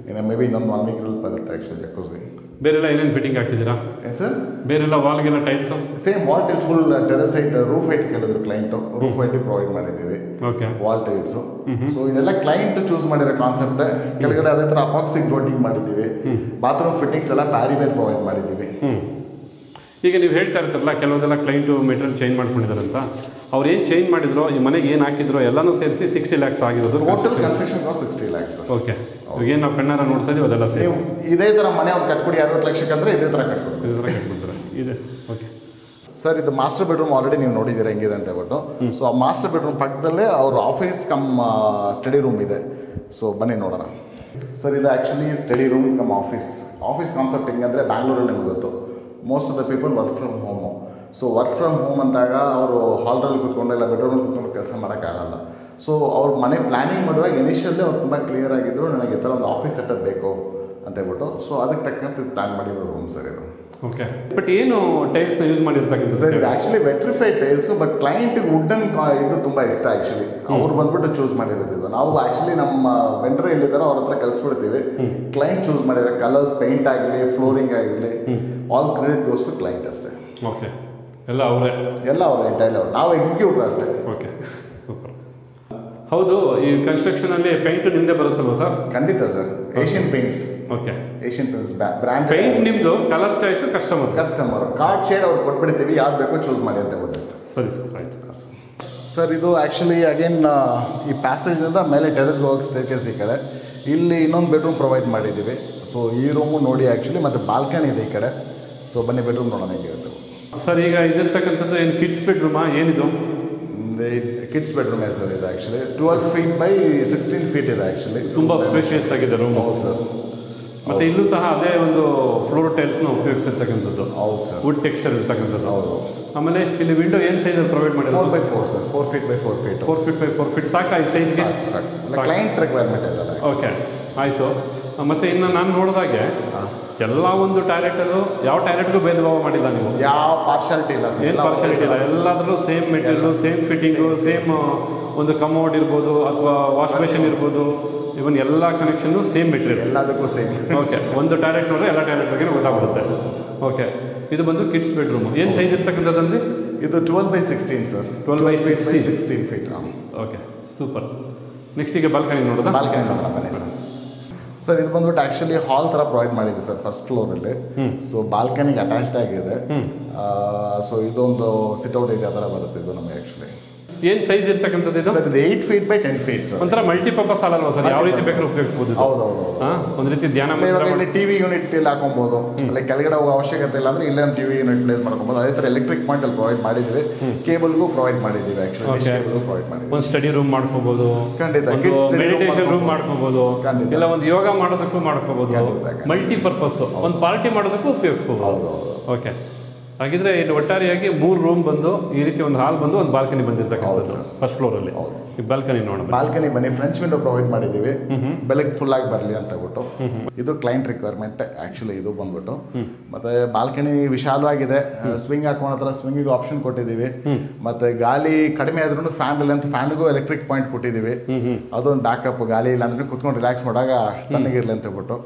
ಇನ್ನು ಮೇ ಬಿ ಇನ್ನೊಂದು 1 ವೀಕ್ರಲ್ಲಿ ಬರುತ್ತೆ ಆ್ಯಕ್ಚುಲಿ ಜಕೂಸಿ. ಬೇರೆಲ್ಲ ಏನೇನು ಫಿಟ್ಟಿಂಗ್ ಹಾಕಿದ್ದೀರಾ? ಏನು ಸರ್? ಬೇರೆಲ್ಲ ವಾಲ್ಗೆಲ್ಲ tiles same wall tiles full terrace height roof height ಕೇಳಿದ್ರು ಕ್ಲೈಂಟು. ರೂಫ್ ಹೈಟ್ ಪ್ರೊವೈಡ್ ಮಾಡಿದ್ದೀವಿ. Okay, wall tiles. ಸೊ ಇದೆಲ್ಲ ಕ್ಲೈಂಟ್ ಚೂಸ್ ಮಾಡಿರೋ ಕಾನ್ಸೆಪ್ಟ್. ಕೆಳಗಡೆ ಅದೇ ಥರ ಅಪಾಕ್ಸಿ ಗ್ರೋಟಿಂಗ್ ಮಾಡಿದ್ದೀವಿ. ಬಾತ್ರೂಮ್ ಫಿಟ್ಟಿಂಗ್ಸ್ ಎಲ್ಲ ಪ್ಯಾರಿವೇರ್ ಪ್ರೊವೈಡ್ ಮಾಡಿದ್ದೀವಿ. ಈಗ ನೀವು ಹೇಳ್ತಾ ಇರ್ತಾರಲ್ಲ, ಕೆಲವೊಂದೆಲ್ಲ ಕ್ಲೈಂಟು ಮೆಟೀರಿಯಲ್ ಚೇಂಜ್ ಮಾಡ್ಕೊಂಡಿದ್ದಾರೆ ಅಂತ. ಅವ್ರು ಏನು ಚೇಂಜ್ ಮಾಡಿದ್ರು, ಈ ಮನೆಗೆ ಏನು ಹಾಕಿದ್ರು ಎಲ್ಲನೂ ಸೇರಿಸಿ 60 lakhs ಆಗಿರೋದು. Total construction cost 60 lakhs. Okay, ಏನು ನಾವು ಕಣ್ಣಾರ ನೋಡ್ತಾ ಇದೀವಿ ಅದೆಲ್ಲ ಸೇರಿ ಇದೇ ಥರ ಮನೆ ಅವ್ರು ಕಟ್ಕೊಡಿ 60 ಲಕ್ಷಕ್ಕೆ ಅಂದರೆ ಇದೇ ಥರ ಕಟ್ಕೊಡ್ತಾರೆ. ಇದೆ. ಓಕೆ ಸರ್, ಇದು ಮಾಸ್ಟರ್ ಬೆಡ್ರೂಮ್ ಆಲ್ರೆಡಿ ನೀವು ನೋಡಿದ್ದೀರಾ ಹೆಂಗಿದೆ ಅಂತ ಹೇಳ್ಬಿಟ್ಟು. ಸೊ ಆ ಮಾಸ್ಟರ್ ಬೆಡ್ರೂಮ್ ಪಕ್ಕದಲ್ಲೇ ಅವ್ರ ಆಫೀಸ್ ಕಮ್ ಸ್ಟಡಿ ರೂಮ್ ಇದೆ. ಸೊ ಬನ್ನಿ ನೋಡೋಣ. ಸರ್ ಇದು actually study room cum office concept ಹೆಂಗಂದರೆ ಬ್ಯಾಂಗ್ಳೂರಲ್ಲಿ ನಿಮ್ಗೆ ಗೊತ್ತು most of the people work from home. So work from home ಅಂದಾಗ ಅವರು ಹಾಲ್ರಲ್ಲಿ ಕೂತ್ಕೊಂಡು ಇಲ್ಲ ಬೆಡ್ರೂಮಲ್ಲಿ ಕೂತ್ಕೊಂಡು ಕೆಲಸ ಮಾಡೋಕ್ಕಾಗಲ್ಲ. ಸೊ ಅವ್ರ ಮನೆ ಪ್ಲ್ಯಾನಿಂಗ್ ಮಾಡುವಾಗ ಇನಿಷಿಯಲ್ಲೇ ಅವ್ರು ತುಂಬ ಕ್ಲಿಯರ್ ಆಗಿದ್ದರು, ನನಗೆ ಈ ಥರ ಒಂದು ಆಫೀಸ್ ಸೆಟಪ್ ಬೇಕು ಅಂತ ಹೇಳ್ಬಿಟ್ಟು. ಸೊ ಅದಕ್ಕೆ ತಕ್ಕಂತೆ ಪ್ಲ್ಯಾನ್ ಮಾಡಿರೋ ರೂಮ್ ಸರ್ ಇದು. ಓಕೆ, ಬಟ್ ಏನು ಟೈಲ್ಸ್ನ ಯೂಸ್ ಮಾಡಿರ್ತಕ್ಕಂಥ ಸರ್ ಇದು ಆ್ಯಕ್ಚುಲಿ ವೆಟ್ರಿಫೈಡ್ ಟೈಲ್ಸು, ಬಟ್ ಕ್ಲೈಂಟಿಗೆ ವುಡನ್ ಇದು ತುಂಬ ಇಷ್ಟ ಆ್ಯಕ್ಚುಲಿ. ಅವ್ರು ಬಂದ್ಬಿಟ್ಟು ಚೂಸ್ ಮಾಡಿರೋದು ಇದು. ನಾವು ಆ್ಯಕ್ಚುಲಿ ನಮ್ಮ ವೆಂಡರ್ ಎಲ್ಲಿದ್ದಾರೋ ಅವ್ರ ಹತ್ರ ಕಲಿಸ್ಬಿಡ್ತೀವಿ. ಕ್ಲೈಂಟ್ ಚೂಸ್ ಮಾಡಿರೋ ಕಲರ್ಸ್, ಪೇಂಟ್ ಆಗಲಿ, ಫ್ಲೋರಿಂಗ್ ಆಗಲಿ, all credit goes to client ಅಷ್ಟೇ. ಓಕೆ, ಎಲ್ಲ ಅವರೇ ಎಂಟೈರ್ಲಿ ಅವ್ರು, ನಾವು ಎಕ್ಸಿಕ್ಯೂಟಿವ್ ಅಷ್ಟೇ. Okay, super. ಹೌದು, ಈ ಕನ್ಸ್ಟ್ರಕ್ಷನಲ್ಲಿ ಪೇಂಟ್ ನಿಮ್ಮದೇ ಬರುತ್ತಲ್ವ ಸರ್? ಖಂಡಿತ sir, Asian Paints. Okay, Asian Paints brand. Paint ನಿಮ್ಮದು, colour choice customer card shade ಅವ್ರು ಕೊಟ್ಬಿಡ್ತೀವಿ, ಯಾವ್ದು ಬೇಕೋ ಚೂಸ್ ಮಾಡಿ ಅಂತ ಬಿಟ್ಟು ಅಷ್ಟೇ. ಸರಿ ಸರ್, ಆಯಿತು. ಸರ್ ಇದು ಆ್ಯಕ್ಚುಲಿ ಅಗೇನ್ ಈ ಪ್ಯಾಸೇಜಿಂದ ಮೇಲೆ ಟೆರೆಸ್ಗೆ ಹೋಗೋಕ್ಕೆ ಸ್ಟೇರ್ಕೇಸ್ ಈ ಕಡೆ. ಇಲ್ಲಿ ಇನ್ನೊಂದು ಬೆಡ್ರೂಮ್ ಪ್ರೊವೈಡ್ ಮಾಡಿದ್ದೀವಿ. ಸೊ ಈ ರೂಮು ನೋಡಿ ಆ್ಯಕ್ಚುಲಿ, ಮತ್ತು ಬಾಲ್ಕನಿ ಇದೆ ಈ ಕಡೆ. ಸೊ ಬನ್ನಿ ಬೆಡ್ರೂಮ್ ನೋಡೋಣ ಹೇಗೆ ಇರುತ್ತೆ. ಸರ್ ಈಗ ಇದಿರ್ತಕ್ಕಂಥದ್ದು ಏನು ಕಿಡ್ಸ್ ಬೆಡ್ರೂಮಾ ಏನಿದು? ಕಿಡ್ಸ್ ಬೆಡ್ರೂಮೇ ಸರ್ ಇದು ಆ್ಯಕ್ಚುಲಿ 12 feet by 16 feet ಇದೆ ಆ್ಯಕ್ಚುಲಿ. ತುಂಬ ಸ್ಪೇಷಿಯಸ್ ಆಗಿದೆ ರೂಮ್. ಹೌದು ಸರ್. ಮತ್ತು ಇಲ್ಲೂ ಸಹ ಅದೇ ಒಂದು ಫ್ಲೋರ್ ಟೈಲ್ಸ್ನ ಉಪಯೋಗಿಸಿರ್ತಕ್ಕಂಥದ್ದು. ಹೌದು ಸರ್. ವುಡ್ ಟೆಕ್ಸ್ಚರ್ ಇರ್ತಕ್ಕಂಥದ್ದು. ಹೌದು. ಆಮೇಲೆ ಇಲ್ಲಿ ವಿಂಡೋ ಏನು ಸೈಜಲ್ಲಿ ಪ್ರೊವೈಡ್ ಮಾಡಿದ್ರು? 4x4 sir. 4 feet by 4 feet. 4 feet by 4 feet ಸಾಕಾ ಈ ಸೈಜ್ಗೆ? ಕ್ಲೈಂಟ್ ರಿಕ್ವೈರ್ಮೆಂಟ್ ಇದೆ. ಓಕೆ, ಆಯಿತು. ಮತ್ತು ಇನ್ನು ನಾನು ನೋಡಿದಾಗೆ ಎಲ್ಲ ಒಂದು ಟಾಯ್ಲೆಟಲ್ಲೂ ಯಾವ ಟಾಯ್ಲೆಟ್ಗೂ ಭೇದ ಭಾವ ಮಾಡಿಲ್ಲ ನೀವು? ಯಾವ ಪಾರ್ಶಾಲಿಟಿ ಇಲ್ಲ ಸರ್. ಏನು ಪಾರ್ಶಾಲಿಟಿ ಇಲ್ಲ, ಎಲ್ಲದರಲ್ಲೂ same material, same fitting, same ಒಂದು ಕಮೋಡ್ ಇರ್ಬೋದು ಅಥವಾ ವಾಶ್ ಬೇಷನ್ ಇರ್ಬೋದು, ಇವನ್ ಎಲ್ಲ ಕನೆಕ್ಷನ್ನು ಸೇಮ್ ಮೆಟೀರಿಯಲ್, ಎಲ್ಲದಕ್ಕೂ ಸೇಮ್. ಓಕೆ, ಒಂದು ಟಾಯ್ಲೆಟ್ ನೋಡಿದ್ರೆ ಎಲ್ಲ ಟಾಯ್ಲೆಟ್ ಬಗ್ಗೆ ಗೊತ್ತಾಗ್ಬಿಡುತ್ತೆ. ಓಕೆ, ಇದು ಬಂದು ಕಿಡ್ಸ್ ಬೆಡ್ರೂಮು. ಏನು ಸೈಜ್ ಇರ್ತಕ್ಕಂಥದ್ದಂದ್ರೆ ಇದು 12 by 16 sir. 12 by 16 feet. Okay, super. Next ಈಗ ಬಾಲ್ಕನಿ ನೋಡೋದಾ? ಬಾಲ್ಕನಿ ನೋಡೋಣ ಬನ್ನಿ ಸರ್. ಸರ್ ಇದು ಬಂದ್ಬಿಟ್ಟು ಆ್ಯಕ್ಚುಲಿ ಹಾಲ್ ಥರ ಪ್ರೊವೈಡ್ ಮಾಡಿದೆ ಸರ್ ಫಸ್ಟ್ ಫ್ಲೋರಲ್ಲಿ. ಸೊ ಬಾಲ್ಕನಿಗೆ ಅಟ್ಯಾಚ್ಡ್ ಆಗಿದೆ. ಸೊ ಇದೊಂದು ಸಿಟ್ಔಟ್ ಇದೆ, ಆ ಥರ ಬರುತ್ತೆ ಇದು ನಮಗೆ ಆ್ಯಕ್ಚುಲಿ. ಏನು ಸೈಜ್ ಇರ್ತಕ್ಕಂಥದ್ದು ಇದು? ಸರ್ ಇದು 8 feet by 10 feet ಸರ್. ಒಂಥರ ಮಲ್ಟಿಪರ್ಪಸ್ ಅಲ್ವಾ ಸರ್? ಯಾವ ರೀತಿ ಬೇಕಾದ್ರೂ ಉಪಯೋಗಿಸ್ಬೋದು. ಹೌದು. ಒಂದು ರೀತಿ ಧ್ಯಾನ ಇಲ್ಲಿ ಟಿವಿ ಯೂನಿಟ್ ಇಲ್ಲಿ ಹಾಕೊಬೋದು. ಅಲ್ಲಿ ಕೆಳಗಡೆ ಹೋಗೋ ಅವಶ್ಯಕತೆ ಇಲ್ಲ ಅಂದ್ರೆ ಇಲ್ಲೇ ಒಂದು ಟಿವಿ ಯೂನಿಟ್ ಪ್ಲೇಸ್ ಮಾಡ್ಕೊಬೋದು. ಅದೇ ಥರ ಎಲೆಕ್ಟ್ರಿಕ್ ಪಾಯಿಂಟ್ ಅಲ್ಲಿ ಪ್ರೊವೈಡ್ ಮಾಡಿದ್ವಿ. ಕೇಬಲ್ಗೂ ಪ್ರೊವೈಡ್ ಮಾಡಿದ್ದೀವಿ ಆ್ಯಕ್ಚುಲಿ. ಪ್ರೊವೈಡ್ ಮಾಡಿದ್ವಿ. ಒಂದು ಸ್ಟಡಿ ರೂಮ್ ಮಾಡ್ಕೋಬೋದು. ಖಂಡಿತ. ಮೆಡಿಟೇಷನ್ ರೂಮ್ ಮಾಡ್ಕೋಬೋದು. ಇಲ್ಲ ಒಂದು ಯೋಗ ಮಾಡೋದಕ್ಕೂ ಮಾಡ್ಕೋಬೋದು. ಮಲ್ಟಿಪರ್ಪಸ್ ಒಂದು ಪಾರ್ಟಿ ಮಾಡೋದಕ್ಕೂ ಉಪಯೋಗಿಸ್ಕೋಬೋದು. ಓಕೆ, ಹಾಗಿದ್ರೆ ಇಲ್ಲಿ ಒಟ್ಟಾರೆಯಾಗಿ 3 ರೂಮ್ ಬಂದು ಈ ರೀತಿ ಒಂದು ಹಾಲ್ ಬಂದು ಒಂದು ಬಾಲ್ಕನಿ ಬಂದಿರ್ತಕ್ಕಂಥದ್ದು ಫಸ್ಟ್ ಫ್ಲೋರಲ್ಲಿ. ಈ ಬಾಲ್ಕನಿ ನೋಡೋಣ. ಬಾಲ್ಕನಿ ಬನ್ನಿ. ಫ್ರೆಂಚ್ ವಿಂಡೋ ಪ್ರೊವೈಡ್ ಮಾಡಿದ್ದೀವಿ, ಬೆಳಗ್ಗೆ ಫುಲ್ ಆಗಿ ಬರಲಿ ಅಂತ ಬಿಟ್ಟು. ಇದು ಕ್ಲೈಂಟ್ ರಿಕ್ವೈರ್ಮೆಂಟ್ ಆ್ಯಕ್ಚುಲಿ ಇದು ಬಂದ್ಬಿಟ್ಟು. ಮತ್ತೆ ಬಾಲ್ಕನಿ ವಿಶಾಲವಾಗಿದೆ. ಸ್ವಿಂಗ್ ಹಾಕೋಣ ಹತ್ರ ಸ್ವಿಂಗಿಗೆ ಆಪ್ಷನ್ ಕೊಟ್ಟಿದ್ದೀವಿ. ಮತ್ತೆ ಗಾಳಿ ಕಡಿಮೆ ಆದ್ರೂ ಫ್ಯಾನ್ ಇಲ್ಲ ಅಂತ ಫ್ಯಾನ್ಗೂ ಎಲೆಕ್ಟ್ರಿಕ್ ಪಾಯಿಂಟ್ ಕೊಟ್ಟಿದ್ದೀವಿ. ಅದೊಂದು ಬ್ಯಾಕಪ್, ಗಾಳಿ ಇಲ್ಲ ಅಂದ್ರೆ ಕುತ್ಕೊಂಡು ರಿಲ್ಯಾಕ್ಸ್ ಮಾಡಾಗ ತಣ್ಣಗಿರ್ಲಿ ಅಂತ ಬಿಟ್ಟು.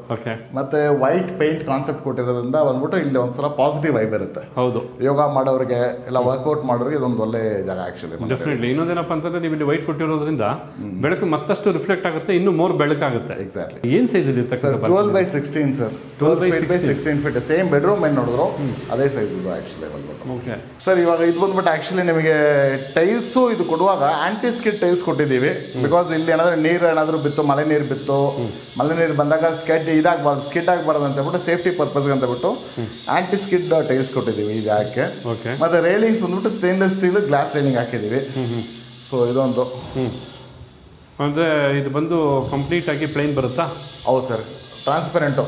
ಮತ್ತೆ ವೈಟ್ ಪೇಂಟ್ ಕಾನ್ಸೆಪ್ಟ್ ಕೊಟ್ಟಿರೋದ್ರಿಂದ ಬಂದ್ಬಿಟ್ಟು ಇಲ್ಲಿ ಒಂದ್ಸಲ ಪಾಸಿಟಿವ್ ವೈಬ್ ಇರುತ್ತೆ. ಹೌದು, ಯೋಗ ಮಾಡೋರಿಗೆ ಇಲ್ಲ ವರ್ಕೌಟ್ ಮಾಡೋರಿಗೆ ಇದೊಂದು ಒಳ್ಳೆ ಜಾಗ ಆಕ್ಚುಲಿ. ಡೆಫಿನೆಟ್ಲಿ. ಇನ್ನೊಂದೇನಪ್ಪ ಅಂತಂದ್ರೆ ನೀವು ಇಲ್ಲಿ ವೈಟ್ ಕೊಟ್ಟಿರೋದ್ರಿಂದ ಬೆಳಕು ಮತ್ತಷ್ಟು ರಿಫ್ಲೆಕ್ಟ್ ಆಗುತ್ತೆ, ಇನ್ನೂ ಮೋರ್ ಬೆಳಕಾಗುತ್ತೆ. ಎಕ್ಸಾಕ್ಟ್ಲಿ. ಏನ್ ಸೈಜ್ ಇರುತ್ತೆ? 12 by 16 sir. 12 feet by 16 feet. Same bedroom ಏನು ನೋಡಿದ್ರು ಅದೇ ಸೈಜ್ ಇದು ಆಕ್ಚುಲಿ ಬಂದ್ಬಿಟ್ಟು. ಓಕೆ ಸರ್, ಇವಾಗ ಇದು ಬಂದ್ಬಿಟ್ಟು ಆಕ್ಚುಲಿ ನಿಮಗೆ ಟೈಲ್ಸು ಇದು ಕೊಡುವಾಗ ಆಂಟಿ ಸ್ಕಿಡ್ ಟೈಲ್ಸ್ ಕೊಟ್ಟಿದ್ದೀವಿ. ಬಿಕಾಸ್ ಇಲ್ಲಿ ಏನಾದರೂ ಬಿತ್ತು, ಮಳೆ ನೀರು ಬಿತ್ತು, ಮಳೆ ನೀರು ಬಂದಾಗ ಸ್ಕಿಡ್ ಆಗಬಾರ್ದು ಅಂತ ಹೇಳ್ಬಿಟ್ಟು ಸೇಫ್ಟಿ ಪರ್ಪಸ್ಗೆ ಅಂತ ಬಿಟ್ಟು ಆಂಟಿ ಸ್ಕಿಡ್ ಟೈಲ್ಸ್ ಕೊಟ್ಟಿದ್ದೀವಿ ಈ ಜಾಗಕ್ಕೆ. ಮತ್ತೆ ರೈಲಿಂಗ್ಸ್ ಬಂದ್ಬಿಟ್ಟು ಸ್ಟೇನ್ಲೆಸ್ ಸ್ಟೀಲ್ ಗ್ಲಾಸ್ ರೈಲಿಂಗ್ ಹಾಕಿದ್ದೀವಿ. ಸೊ ಇದೊಂದು ಅಂದ್ರೆ ಇದು ಬಂದು ಕಂಪ್ಲೀಟ್ ಆಗಿ ಪ್ಲೈನ್ ಬರುತ್ತಾ? ಹೌದು ಸರ್, ಟ್ರಾನ್ಸ್ಪರೆಂಟು.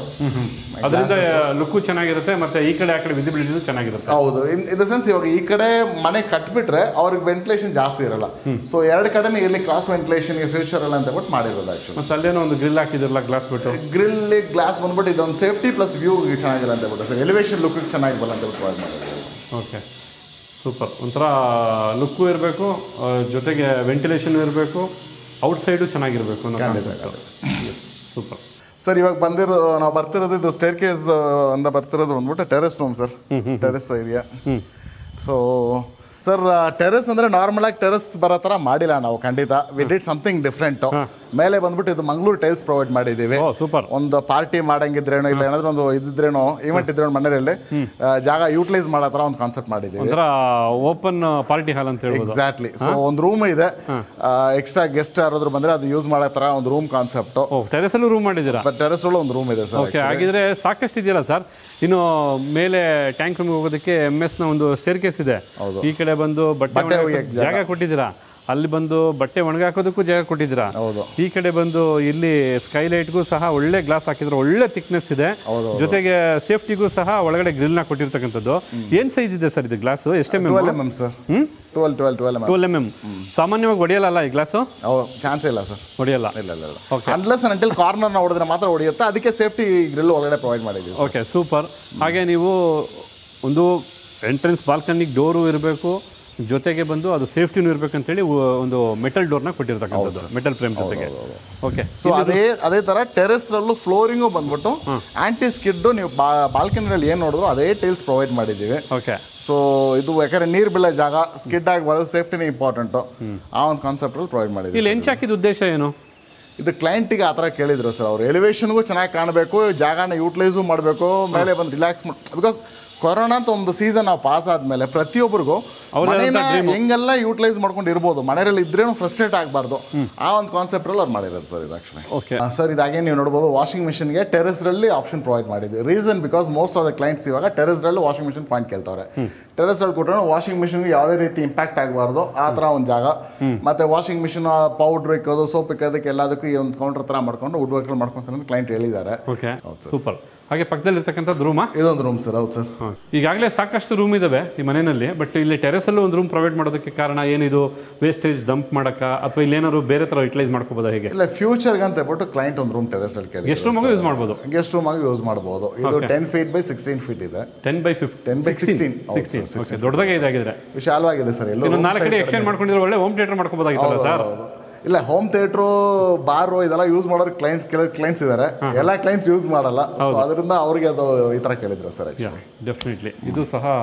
ಅದರಿಂದ ಲುಕ್ಕು ಚೆನ್ನಾಗಿರುತ್ತೆ, ಮತ್ತೆ ಈ ಕಡೆ ಆ ಕಡೆ ವಿಸಿಬಿಲಿಟಿ ಚೆನ್ನಾಗಿರುತ್ತೆ. ಹೌದು, ಇನ್ ದ ಸೆನ್ಸ್ ಇವಾಗ ಈ ಕಡೆ ಮನೆ ಕಟ್ಬಿಟ್ರೆ ಅವ್ರಿಗೆ ವೆಂಟಿಲೇಷನ್ ಜಾಸ್ತಿ ಇರಲ್ಲ. ಸೊ ಎರಡು ಕಡೆನೇ ಇರಲಿ ಕ್ರಾಸ್ ವೆಂಟಿಲೇಷನ್ ಫ್ಯೂಚರ್ ಅಲ್ಲ ಅಂತ ಬಿಟ್ಟು ಮಾಡಿರೋದು ಆಕ್ಚುಲಿ. ಮತ್ತೆ ಅಲ್ಲೇನೋ ಒಂದು ಗ್ರಿಲ್ ಹಾಕಿದ್ರಲ್ಲ, ಗ್ಲಾಸ್ ಬಿಟ್ಟು. ಗ್ರಿಲ್ ಗ್ಲಾಸ್ ಬಂದ್ಬಿಟ್ಟು ಇದೊಂದು ಸೇಫ್ಟಿ ಪ್ಲಸ್ ವ್ಯೂ ಚೆನ್ನಾಗಿಲ್ಲ ಅಂತ ಬಿಟ್ಟು ಸರ್, ಎಲಿವೇಶನ್ ಲುಕ್ ಚೆನ್ನಾಗಿ ಬಲ್ಲ ಅಂತ ಬಿಟ್ಟು ಮಾಡಿರೋದು. Okay, super. ಒಂಥರ ಲುಕ್ಕು ಇರಬೇಕು, ಜೊತೆಗೆ ವೆಂಟಿಲೇಷನ್ ಇರಬೇಕು, ಔಟ್ಸೈಡು ಚೆನ್ನಾಗಿರಬೇಕು ಅನ್ನೋ ಕಾನ್ಸೆಪ್ಟ್. ಸೂಪರ್. ಸರ್, ಇವಾಗ ನಾವು ಬರ್ತಿರೋದು ಇದು ಸ್ಟೇರ್ ಕೇಸ್ ಅಂತ ಬರ್ತಿರೋದು ಬಂದ್ಬಿಟ್ಟು terrace room sir. Terrace area. So sir, terrace ಅಂದ್ರೆ ನಾರ್ಮಲ್ ಆಗಿ ಟೆರೆಸ್ ಬರೋ ಥರ ಮಾಡಿಲ್ಲ ನಾವು. ಖಂಡಿತ ವಿ ಡಿಡ್ ಸಮಥಿಂಗ್ ಡಿಫ್ರೆಂಟ್. ಮೇಲೆ ಬಂದ್ಬಿಟ್ಟು ಇದು ಮಂಗಳೂರು ಟೈಲ್ಸ್ ಪ್ರೊವೈಡ್ ಮಾಡಿದ್ದೀವಿ. ಸೂಪರ್. ಒಂದು ಪಾರ್ಟಿ ಮಾಡಂಗಿದ್ರೇನೋ ಇಲ್ಲ ಏನಾದ್ರು ಒಂದು ಇದ್ರೇನೋ ಈವೆಂಟ್ ಇದ್ರೇನೋ ಮನೆಯಲ್ಲಿ ಜಾಗ ಯೂಟಿಲೈಸ್ ಮಾಡೋ ಥರ ಒಂದು ಕಾನ್ಸೆಪ್ಟ್ ಮಾಡಿದ್ದೀವಿ. ಓಪನ್ ಪಾರ್ಟಿ ಹಾಲ್ ಅಂತ ಹೇಳ್ಬೋದು. ಎಕ್ಸಾಕ್ಟ್ಲಿ. ಸೊ ಒಂದು ರೂಮ್ ಇದೆ, ಎಕ್ಸ್ಟ್ರಾ ಗೆಸ್ಟ್ ಯಾರಾದ್ರೂ ಬಂದ್ರೆ ಅದು ಯೂಸ್ ಮಾಡೋ ಥರ ಒಂದು ರೂಮ್ ಕಾನ್ಸೆಪ್ಟ್. ಟೆರೆಸ್ ಅಲ್ಲೂ ರೂಮ್ ಮಾಡಿದ್ದೀರಾ? ಟೆರೆಸ್ ಒಳಗೆ ಒಂದು ರೂಮ್ ಇದೆ ಸರ್. ಓಕೆ, ಹಾಗಿದ್ರೆ ಸಾಕಷ್ಟು ಇದೆಯಲ್ಲ ಸರ್. ಇನ್ನು ಮೇಲೆ ಟ್ಯಾಂಕ್ ರೂಮ್ ಹೋಗೋದಕ್ಕೆ MS ನ ಒಂದು ಸ್ಟೇರ್ ಕೇಸ್ ಇದೆ. ಈ ಕಡೆ ಬಂದು ಬಟ್ಟೆ ಜಾಗ ಕೊಟ್ಟಿದ್ದೀರಾ. ಅಲ್ಲಿ ಬಂದು ಬಟ್ಟೆ ಒಣಗಾಕೋದಕ್ಕೂ ಜಾಗ ಕೊಟ್ಟಿದ್ದೀರಾ. ಹೌದು. ಈ ಕಡೆ ಬಂದು ಇಲ್ಲಿ ಸ್ಕೈಲೈಟ್ಗೂ ಸಹ ಒಳ್ಳೆ ಗ್ಲಾಸ್ ಹಾಕಿದ್ರೆ ಒಳ್ಳೆ ಥಿಕ್ನೆಸ್ ಇದೆ. ಜೊತೆಗೆ ಸೇಫ್ಟಿಗೂ ಸಹ ಒಳಗಡೆ ಗ್ರಿಲ್ನ ಕೊಟ್ಟಿರ್ತಕ್ಕಂಥದ್ದು. ಏನ್ ಸೈಜ್ ಇದೆ ಸರ್ ಇದು ಗ್ಲಾಸ್? ಎಷ್ಟು12 mm sir. 12 mm. ಸಾಮಾನ್ಯವಾಗಿ ಹೊಡೆಯಲ್ಲ ಈ ಗ್ಲಾಸು? ಚಾನ್ಸ್ ಇಲ್ಲ ಸರ್, ಹೊಡೆಯಲ್ಲ. ಇಲ್ಲ. ಅನ್ಲೆಸ್ ಅಂಟಿಲ್ ಕಾರ್ನರ್ ಹೊಡೆದ್ರೆ ಮಾತ್ರ ಹೊಡೆಯುತ್ತೆ. ಅದಕ್ಕೆ ಸೇಫ್ಟಿ ಗ್ರಿಲ್ ಒಳಗಡೆ ಪ್ರೊವೈಡ್ ಮಾಡಿದ್ದೀವಿ. Okay, super. ಹಾಗೆ ನೀವು ಒಂದು ಎಂಟ್ರೆನ್ಸ್ ಬಾಲ್ಕನಿಗೆ ಡೋರು ಇರಬೇಕು, ಜೊತೆಗೆ ಬಂದು ಅದು ಸೇಫ್ಟಿನೂ ಇರ್ಬೇಕಂತೇಳಿ ಒಂದು ಮೆಟಲ್ ಡೋರ್ನ ಕೊಟ್ಟಿರ್ತಕ್ಕಂಥದ್ದು, ಮೆಟಲ್ ಫ್ರೇಮ್ ಜೊತೆಗೆ. ಓಕೆ, ಸೊ ಅದೇ ತರ ಟೆರೆಸ್ ರಲ್ಲೂ ಫ್ಲೋರಿಂಗು ಬಂದ್ಬಿಟ್ಟು ಆಂಟಿ ಸ್ಕಿಡ್. ನೀವು ಬಾಲ್ಕನಿಯಲ್ಲಿ ಏನ್ ನೋಡಿದ್ರು ಅದೇ ಟೈಲ್ಸ್ ಪ್ರೊವೈಡ್ ಮಾಡಿದ್ದೀವಿ. ಓಕೆ. ಸೊ ಇದು ಯಾಕಂದ್ರೆ ನೀರು ಬೀಳೋ ಜಾಗ, ಸ್ಕಿಡ್ ಆಗಿ ಬರೋದು ಸೇಫ್ಟಿನೇ ಇಂಪಾರ್ಟೆಂಟ್. ಆ ಒಂದು ಕಾನ್ಸೆಪ್ಟ್ ಅಲ್ಲಿ ಪ್ರೊವೈಡ್ ಮಾಡಿದ್ದೀವಿ. ಇಲ್ಲಿ ಹೆಂಚ್ ಹಾಕಿದ ಉದ್ದೇಶ ಏನು? ಇದು ಕ್ಲೈಂಟಿಗೆ ಆ ಥರ ಕೇಳಿದ್ರು ಸರ್. ಅವ್ರು ಎಲಿವೇಶನ್ಗೂ ಚೆನ್ನಾಗಿ ಕಾಣಬೇಕು, ಜಾಗನ ಯೂಟಿಲೈಸು ಮಾಡಬೇಕು, ಮೇಲೆ ಬಂದು ರಿಲ್ಯಾಕ್ಸ್ ಬಿಕಾಸ್ ಕೊರೋನಾ ಅಂತ ಒಂದು ಸೀಸನ್ ನಾವು ಪಾಸ್ ಆದ್ಮೇಲೆ ಪ್ರತಿಯೊಬ್ಬರಿಗೂ ಮನೇನ ಹೆಂಗೆಲ್ಲ ಯೂಟಿಲೈಸ್ ಮಾಡ್ಕೊಂಡು ಇರ್ಬೋದು, ಮನೆಯಲ್ಲಿ ಇದ್ರೇನು ಫ್ರಸ್ಟ್ರೇಟ್ ಆಗಬಾರ್ದು. ಆ ಒಂದು ಕಾನ್ಸೆಪ್ಟ್ ಅಲ್ಲಿ ಅವ್ರು ಮಾಡಿರೋದು ಸರ್ ಇದು ಆಕ್ಚುಲಿ. ಓಕೆ ಸರ್, ಇದಾಗೆ ನೀವು ನೋಡ್ಬೋದು ವಾಷಿಂಗ್ ಮಿಷನ್ಗೆ ಟೆರೆಸ್ರಲ್ಲಿ ಆಪ್ಷನ್ ಪ್ರೊವೈಡ್ ಮಾಡಿದ್ವಿ. Reason because most of the clients ಇವಾಗ ಟೆರೆಸ್ರಲ್ಲಿ ವಾಷಿಂಗ್ ಮಿಷನ್ ಪಾಯಿಂಟ್ ಕೇಳ್ತಾರೆ. ಟೆರೆಸ್ರಲ್ಲಿ ಕೊಟ್ಟರೆ ವಾಷಿಂಗ್ ಮಿಷನ್ಗೆ ಯಾವುದೇ ರೀತಿ ಇಂಪ್ಯಾಕ್ಟ್ ಆಗಬಾರ್ದು ಆ ಥರ ಒಂದು ಜಾಗ. ಮತ್ತೆ ವಾಷಿಂಗ್ ಮಿಷನ್ ಪೌಡರ್ ಇಕ್ಕೋದು, ಸೋಪ್ ಇಕ್ಕೋದಕ್ಕೆ ಎಲ್ಲದಕ್ಕೂ ಈ ಒಂದು ಕೌಂಟರ್ ಥರ ಮಾಡ್ಕೊಂಡು ವುಡ್ ವರ್ಕ್ ಮಾಡ್ಕೊಂತಾರೆ ಅಂತ ಕ್ಲೈಂಟ್ ಹೇಳಿದ್ದಾರೆ. Okay, super. ಹಾಗೆ ಪಕ್ಕದಲ್ಲಿ ಇರ್ತಕ್ಕಂಥದ್ದು ರೂಮಾ? ಇದೊಂದು ರೂಮ್ ಸರ್. ಹೌದು ಸರ್. ಈಗಾಗಲೇ ಸಾಕಷ್ಟು ರೂಮ್ ಇದಾವೆ ಈ ಮನೆಯಲ್ಲಿ, ಬಟ್ ಇಲ್ಲಿ ಟೆರೆಸ್ ಅಲ್ಲೂ ಒಂದು ರೂಮ್ ಪ್ರೊವೈಡ್ ಮಾಡೋದಕ್ಕೆ ಕಾರಣ ಏನಿದು? ವೇಸ್ಟೇಜ್ ಡಂಪ್ ಮಾಡಕ್ಕ ಅಥವಾ ಇಲ್ಲಿ ಏನಾದ್ರು ಬೇರೆ ತರ ಯುಟಿಲೈಸ್ ಮಾಡ್ಕೋಬೋದಾ? ಹೇಗೆ? ಇಲ್ಲ, ಫ್ಯೂಚರ್ಗೆ ಅಂತ ಹೇಳ್ಬಿಟ್ಟು ಕ್ಲೈಂಟ್ ಒಂದು ರೂಮ್ ಟೆರೆಸ್ ಅಲ್ಲಿ ಕೇಳಿ ಗೆಸ್ಟ್ ರೂಮ್ ಆಗಿ ಯೂಸ್ ಮಾಡಬಹುದು. ಗೆಸ್ಟ್ ರೂಮ್ ಆಗಿ ಯೂಸ್ ಮಾಡಬಹುದು. ಇದು 10 feet by 16 feet ಇದೆ. 10 by 16. ಓಕೆ, ದೊಡ್ಡದಾಗೆ ಇದಾಗಿದ್ರೆ ವಿಶಾಲವಾಗಿದೆ ಸರ್. ಎಲ್ಲೋ 4 ಕಡೆ ಎಕ್ಸ್ಟೆಂಡ್ ಮಾಡ್ಕೊಂಡಿದ್ರೆ ಒಳ್ಳೆ ಹೋಮ್ ಥಿಯೇಟರ್ ಮಾಡ್ಕೋಬಹುದಾಗಿತ್ತಲ್ಲ ಸರ್? ಇಲ್ಲ, ಹೋಮ್ ಥಿಯೇಟ್ರು, ಬಾರು ಇದೆಲ್ಲ ಯೂಸ್ ಮಾಡೋರು ಕೆಲವು ಕ್ಲೈಂಟ್ಸ್ ಇದ್ದಾರೆ. ಎಲ್ಲ ಕ್ಲೈಂಟ್ಸ್ ಯೂಸ್ ಮಾಡಲ್ಲ, ಅದರಿಂದ ಅವ್ರಿಗೆ ಅದು ಈ ತರ ಕೇಳಿದ್ರು ಸರ್. ಡೆಫಿನೆಟ್ಲಿ ಇದು ಸಹ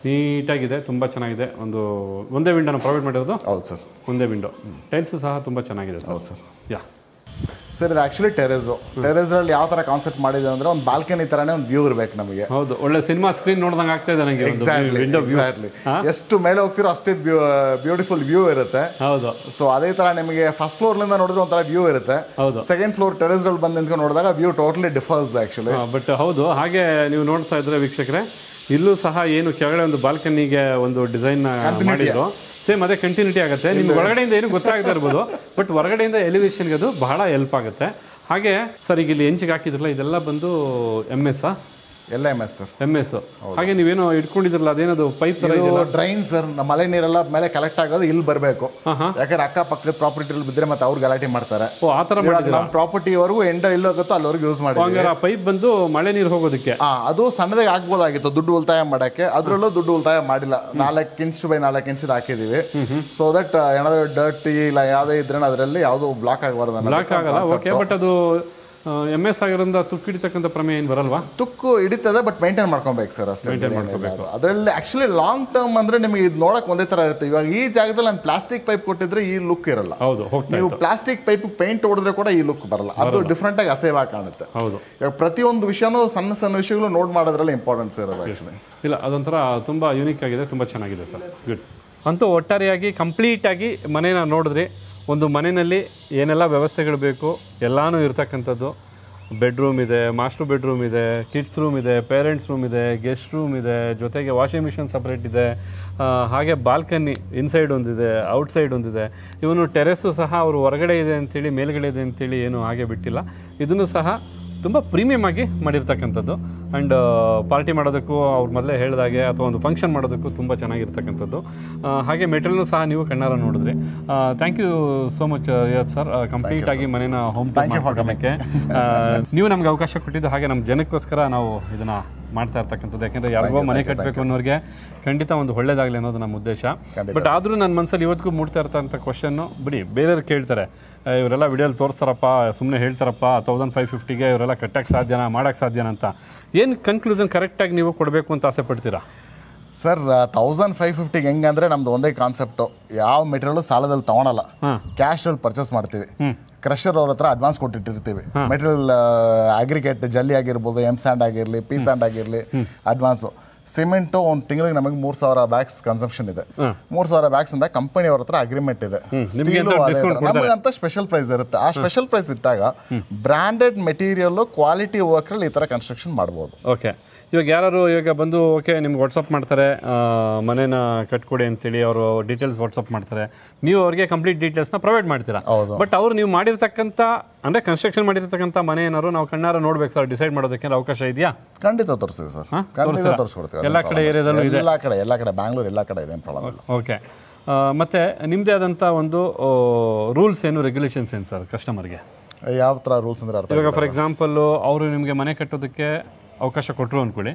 ನೀಟಾಗಿದೆ, ತುಂಬಾ ಚೆನ್ನಾಗಿದೆ. ಒಂದೇ ವಿಂಡೋನ ಪ್ರೊವೈಡ್ ಮಾಡಿರೋದು? ಹೌದು ಸರ್, ಒಂದೇ ವಿಂಡೋ. ಟೈಲ್ಸ್ ಸಹ ತುಂಬಾ ಚೆನ್ನಾಗಿದೆ ಸರ್. ಹೌದು ಸರ್. ಯಾ ಸರ್, ಇದು ಆಕ್ಚುಲಿ ಟೆರೆಸ್ ಅಲ್ಲಿ ಯಾವ ತರ ಕಾನ್ಸೆಪ್ಟ್ ಮಾಡಿದೆ ಅಂದ್ರೆ ಒಂದು ಬಾಲ್ಕನಿ ತರಾನೇ ಒಂದು ವ್ಯೂ ಇರ್ಬೇಕು ನಮಗೆ. ಹೌದು, ಒಳ್ಳೆ ಸಿನಿಮಾ ಸ್ಕ್ರೀನ್ ನೋಡ್ದಂಗೆ ಆಗ್ತಾ ಇದೆ ನನಗೆ. ಎಕ್ಸಾಕ್ಟ್ಲಿ. ಎಷ್ಟು ಮೇಲೆ ಹೋಗ್ತಿರೋ ಅಷ್ಟೇ ಬ್ಯೂಟಿಫುಲ್ ವ್ಯೂ ಇರುತ್ತೆ. ಹೌದು. ಸೊ ಅದೇ ತರ ನಿಮಗೆ ಫಸ್ಟ್ ಫ್ಲೋರ್ ಲಿಂದ ನೋಡಿದ್ರೆ ಒಂಥರ ವ್ಯೂ ಇರುತ್ತೆ. ಹೌದು. ಸೆಕೆಂಡ್ ಫ್ಲೋರ್ ಟೆರೆಸ್ ಅಲ್ಲಿ ಬಂದು ನಿಂತ್ಕೊಂಡು ನೋಡಿದಾಗ view totally differs actually. But ಹೌದು, ಹಾಗೆ ನೀವು ನೋಡ್ತಾ ಇದ್ರೆ ವೀಕ್ಷಕರೇ, ಇಲ್ಲೂ ಸಹ ಏನು ಕೆಳಗಡೆ ಒಂದು ಬಾಲ್ಕನಿಗೆ ಒಂದು ಡಿಸೈನ್ ಮಾಡಿದ್ರು, ಸೇಮ್ ಅದೇ ಕಂಟಿನ್ಯೂಟಿ ಆಗುತ್ತೆ. ನಿಮ್ಗೆ ಒಳಗಡೆಯಿಂದ ಏನು ಗೊತ್ತಾಗದೇ ಇರ್ಬೋದು, ಬಟ್ ಹೊರಗಡೆಯಿಂದ ಎಲಿವೇಶನ್ಗೆ ಅದು ಬಹಳ ಹೆಲ್ಪ್ ಆಗುತ್ತೆ. ಹಾಗೆ ಸರ್, ಈಗ ಇಲ್ಲಿ ಹೆಂಚಿಗೆ ಹಾಕಿದ್ರಲ್ಲ, ಇದೆಲ್ಲ ಬಂದು MS ಎಲ್ಲ MS ಸರ್. MS. ಹಾಗೆ ನೀವೇನೋ ಇಟ್ಕೊಂಡಿದ್ರಲ್ಲ, ಅದೇನದು ಪೈಪ್ ತರ ಇದೆಯಲ್ಲ? Drain sir. ನಮ್ಮ ಮಳೆ ನೀರೆಲ್ಲ ಮೇಲೆ ಕಲೆಕ್ಟ್ ಆಗೋದು ಇಲ್ಲಿ ಬರಬೇಕು. ಯಾಕಂದ್ರೆ ಅಕ್ಕಪಕ್ಕದ ಪ್ರಾಪರ್ಟಿ ಬಿದ್ದರೆ ಮತ್ತೆ ಅವ್ರು ಗಲಾಟೆ ಮಾಡ್ತಾರೆ. ಓ, ಆ ತರ ಮಾಡಿದ್ರೆ ನಮ್ಮ ಪ್ರಾಪರ್ಟಿವರೆಗೂ ಎಲ್ಲೋಗುತ್ತೋ ಅಲ್ಲಿವರೆಗೂ ಯೂಸ್ ಮಾಡಿ. ಆ ಪೈಪ್ ಬಂದು ಮಳೆ ನೀರು ಹೋಗೋದಕ್ಕೆ ಅದು ಸಣ್ಣದಾಗಿ ಆಗ್ಬೋದಾಗಿತ್ತು ದುಡ್ಡು ಉಳಿತಾಯ ಮಾಡಕ್ಕೆ. ಅದ್ರಲ್ಲೂ ದುಡ್ಡು ಉಳಿತಾಯ ಮಾಡಿಲ್ಲ. 4 ಇಂಚ್ by 4 ಇಂಚ್ ಹಾಕಿದೀವಿ. ಸೊ ದಟ್ ಏನಾದ್ರು ಡರ್ಟಿ ಇಲ್ಲ ಯಾವುದೇ ಇದ್ರೆ ಅದರಲ್ಲಿ ಯಾವುದು ಬ್ಲಾಕ್ ಆಗಬಾರ್ದು. ಬ್ಲಾಕ್ ಆಗಲ್ಲ. ಓಕೆ, ಬಟ್ ಅದು MS ಆಗಿರೋದ್ರಿಂದ ತುಕ್ಕು ಹಿಡಿತಕ್ಕಂಥ ಪ್ರಮೇಯ ಏನು ಬರಲ್ವಾ? ತುಕ್ಕು ಹಿಡಿತದೆ, ಬಟ್ ಮೇಂಟೈನ್ ಮಾಡ್ಕೊಬೇಕು ಸರ್ ಅಷ್ಟೇ. ಅದರಲ್ಲಿ ಆಕ್ಚುಲಿ ಲಾಂಗ್ ಟರ್ಮ್ ಅಂದ್ರೆ ನಿಮಗೆ ಇದು ನೋಡಕ್ ಒಂದೇ ತರ ಇರುತ್ತೆ. ಇವಾಗ ಈ ಜಾಗದಲ್ಲಿ ನಾನು ಪ್ಲಾಸ್ಟಿಕ್ ಪೈಪ್ ಕೊಟ್ಟಿದ್ರೆ ಈ ಲುಕ್ ಇರಲ್ಲ. ಹೌದು, ನೀವು ಪ್ಲಾಸ್ಟಿಕ್ ಪೈಪ್ ಪೇಂಟ್ ಹೊಡೆದ್ರೆ ಕೂಡ ಈ ಲುಕ್ ಬರಲ್ಲ. ಅದು ಡಿಫ್ರೆಂಟ್ ಆಗಿ ಅಸೇವಾಗಿ ಕಾಣುತ್ತೆ. ಹೌದು. ಇವಾಗ ಪ್ರತಿಯೊಂದು ವಿಷಯನೂ ಸಣ್ಣ ವಿಷಯಗಳು ನೋಟ್ ಮಾಡೋದ್ರಲ್ಲಿ ಇಂಪಾರ್ಟೆನ್ಸ್ ಇರೋದು ಆಕ್ಚುಲಿ. ಇಲ್ಲ, ಅದೊಂಥರ ತುಂಬಾ ಯೂನಿಕ್ ಆಗಿದೆ, ತುಂಬಾ ಚೆನ್ನಾಗಿದೆ ಸರ್. ಗುಡ್. ಅಂತೂ ಒಟ್ಟಾರೆಯಾಗಿ ಕಂಪ್ಲೀಟ್ ಆಗಿ ಮನೇನ ನೋಡಿದ್ರಿ. ಒಂದು ಮನೆಯಲ್ಲಿ ಏನೆಲ್ಲ ವ್ಯವಸ್ಥೆಗಳು ಬೇಕು ಎಲ್ಲಾನು ಇರ್ತಕ್ಕಂಥದ್ದು. ಬೆಡ್ರೂಮ್ ಇದೆ, ಮಾಸ್ಟರ್ ಬೆಡ್ರೂಮ್ ಇದೆ, ಕಿಡ್ಸ್ ರೂಮ್ ಇದೆ, ಪೇರೆಂಟ್ಸ್ ರೂಮ್ ಇದೆ, ಗೆಸ್ಟ್ ರೂಮ್ ಇದೆ, ಜೊತೆಗೆ ವಾಷಿಂಗ್ ಮಿಷಿನ್ ಸಪ್ರೇಟ್ ಇದೆ. ಹಾಗೆ ಬಾಲ್ಕನಿ ಇನ್ಸೈಡ್ ಒಂದಿದೆ, ಔಟ್ಸೈಡ್ ಒಂದಿದೆ. ಇವನು ಟೆರೆಸ್ಸು ಸಹ ಅವರು ಹೊರಗಡೆ ಇದೆ ಅಂತೇಳಿ ಮೇಲ್ಗಡೆ ಇದೆ ಅಂತೇಳಿ ಏನು ಹಾಗೆ ಬಿಟ್ಟಿಲ್ಲ. ಇದನ್ನು ಸಹ ತುಂಬ ಪ್ರೀಮಿಯಮ್ ಆಗಿ ಮಾಡಿರ್ತಕ್ಕಂಥದ್ದು. ಆ್ಯಂಡ್ ಪಾರ್ಟಿ ಮಾಡೋದಕ್ಕೂ ಅವ್ರು ಮೊದಲೇ ಹೇಳಿದಾಗೆ ಅಥವಾ ಒಂದು ಫಂಕ್ಷನ್ ಮಾಡೋದಕ್ಕೂ ತುಂಬ ಚೆನ್ನಾಗಿರ್ತಕ್ಕಂಥದ್ದು. ಹಾಗೆ ಮೆಟೀರಿಯಲ್ನು ಸಹ ನೀವು ಕಣ್ಣಾರ ನೋಡಿದ್ರಿ. Thank you so much Riyaz sir, complete ಆಗಿ ಮನೇನ ಹೋಮ್ ಟೂರ್ ಮಾಡ್ಕೊಡೋಕ್ಕೆ ನೀವು ನಮ್ಗೆ ಅವಕಾಶ ಕೊಟ್ಟಿದ್ದು. ಹಾಗೆ ನಮ್ಮ ಜನಕ್ಕೋಸ್ಕರ ನಾವು ಇದನ್ನು ಮಾಡ್ತಾ ಇರ್ತಕ್ಕಂಥದ್ದು. ಯಾಕೆಂದರೆ ಯಾರಿಗೋ ಮನೆ ಕಟ್ಟಬೇಕು ಅನ್ನೋರಿಗೆ ಖಂಡಿತ ಒಂದು ಒಳ್ಳೇದಾಗಲಿ ಅನ್ನೋದು ನಮ್ಮ ಉದ್ದೇಶ. ಬಟ್ ಆದರೂ ನನ್ನ ಮನಸ್ಸಲ್ಲಿ ಇವತ್ತಿಗೂ ಮೂಡ್ತಾ ಇರ್ತಂಥ ಕ್ವಶನ್ನು, ಬಿಡಿ ಬೇರೆಯವ್ರು ಕೇಳ್ತಾರೆ, ಇವರೆಲ್ಲ ವಿಡಿಯೋಲಿ ತೋರಿಸ್ತಾರಪ್ಪ, ಸುಮ್ಮನೆ ಹೇಳ್ತಾರಪ್ಪ 1550ಗೆ ಇವರೆಲ್ಲ ಕಟ್ಟಕ್ಕೆ ಸಾಧ್ಯನಾ, ಮಾಡೋಕ್ಕೆ ಸಾಧ್ಯನಾ ಅಂತ. ಏನು ಕನ್ಕ್ಲೂಷನ್ ಕರೆಕ್ಟಾಗಿ ನೀವು ಕೊಡಬೇಕು ಅಂತ ಆಸೆ ಪಡ್ತೀರಾ ಸರ್? 1550 ಹೆಂಗಂದ್ರೆ ನಮ್ದು ಒಂದೇ ಕಾನ್ಸೆಪ್ಟು, ಯಾವ ಮೆಟೀರಿಯಲ್ ಸಾಲದಲ್ಲಿ ತಗೊಳಲ್ಲ, ಕ್ಯಾಶ್ ಅಲ್ಲಿ ಪರ್ಚೇಸ್ ಮಾಡ್ತೀವಿ. ಕ್ರಷರ್ ಅವ್ರ ಹತ್ರ ಅಡ್ವಾನ್ಸ್ ಕೊಟ್ಟಿಟ್ಟಿರ್ತೀವಿ. ಮೆಟೀರಿಯಲ್ ಅಗ್ರಿಗೇಟ್ ಜಲ್ಲಿ ಆಗಿರ್ಬೋದು, ಎಮ್ ಸ್ಯಾಂಡ್ ಆಗಿರಲಿ, ಪಿ ಸ್ಯಾಂಡ್ ಆಗಿರಲಿ, ಅಡ್ವಾನ್ಸು. ಸಿಮೆಂಟು ಒಂದು ತಿಂಗಳಿಗೆ ನಮಗೆ 3000 ಬ್ಯಾಗ್ಸ್ ಕನ್ಸಂಪ್ಷನ್ ಇದೆ. 3000 ಬ್ಯಾಗ್ಸ್ ಅಂತ ಕಂಪನಿ ಅವ್ರ ಹತ್ರ ಅಗ್ರಿಮೆಂಟ್ ಇದೆ. ನಮಗಂತ ಸ್ಪೆಷಲ್ ಪ್ರೈಸ್ ಇರುತ್ತೆ. ಆ ಸ್ಪೆಷಲ್ ಪ್ರೈಸ್ ಇದ್ದಾಗ ಬ್ರಾಂಡೆಡ್ ಮೆಟೀರಿಯಲ್, ಕ್ವಾಲಿಟಿ ವರ್ಕ್ ಅಲ್ಲಿ ಈ ತರ ಕನ್ಸ್ಟ್ರಕ್ಷನ್ ಮಾಡಬಹುದು. ಓಕೆ, ಇವಾಗ ಯಾರು ಇವಾಗ ಬಂದು ಓಕೆ ನಿಮ್ಗೆ ವಾಟ್ಸಪ್ ಮಾಡ್ತಾರೆ ಮನೇನ ಕಟ್ಕೊಡಿ ಅಂತೇಳಿ ಅವರು ಡೀಟೇಲ್ಸ್ ವಾಟ್ಸಪ್ ಮಾಡ್ತಾರೆ, ನೀವು ಅವ್ರಿಗೆ ಕಂಪ್ಲೀಟ್ ಡೀಟೇಲ್ಸ್ನ ಪ್ರೊವೈಡ್ ಮಾಡ್ತೀರಾ. ಬಟ್ ಅವ್ರು ನೀವು ಮಾಡಿರ್ತಕ್ಕಂಥ ಅಂದರೆ ಕನ್ಸ್ಟ್ರಕ್ಷನ್ ಮಾಡಿರ್ತಕ್ಕಂಥ ಮನೆ ಏನಾದ್ರು ನಾವು ಕಣ್ಣಾರ ನೋಡ್ಬೇಕು ಸರ್, ಡಿಸೈಡ್ ಮಾಡೋದಕ್ಕೆ ಅವಕಾಶ ಇದೆಯಾ? ಖಂಡಿತ ತೋರಿಸ್ತೀವಿ ಸರ್, ಖಂಡಿತ ತೋರಿಸ್ಕೊಡ್ತೀವಿ. ಎಲ್ಲ ಕಡೆ ಏರಿಯಾದಲ್ಲೂ ಇದೆ, ಎಲ್ಲ ಕಡೆ ಬ್ಯಾಂಗ್ಳೂರ್ ಎಲ್ಲ ಕಡೆ ಇದೆ, ಏನು ಪ್ರಾಬ್ಲಮ್ ಇಲ್ಲ. ಓಕೆ. ಮತ್ತು ನಿಮ್ಮದೇ ಆದಂಥ ಒಂದು ರೂಲ್ಸ್ ಏನು, ರೆಗ್ಯುಲೇಷನ್ಸ್ ಏನು ಸರ್ ಕಸ್ಟಮರ್ಗೆ? ಯಾವ ಥರ ರೂಲ್ಸ್ ಅಂದರೆ ಅರ್ಥ? ಇವಾಗ ಫಾರ್ ಎಕ್ಸಾಂಪಲ್ ಅವರು ನಿಮಗೆ ಮನೆ ಕಟ್ಟೋದಕ್ಕೆ ಅವಕಾಶ ಕೊಟ್ಟರು ಅಂದ್ಕೊಳ್ಳಿ,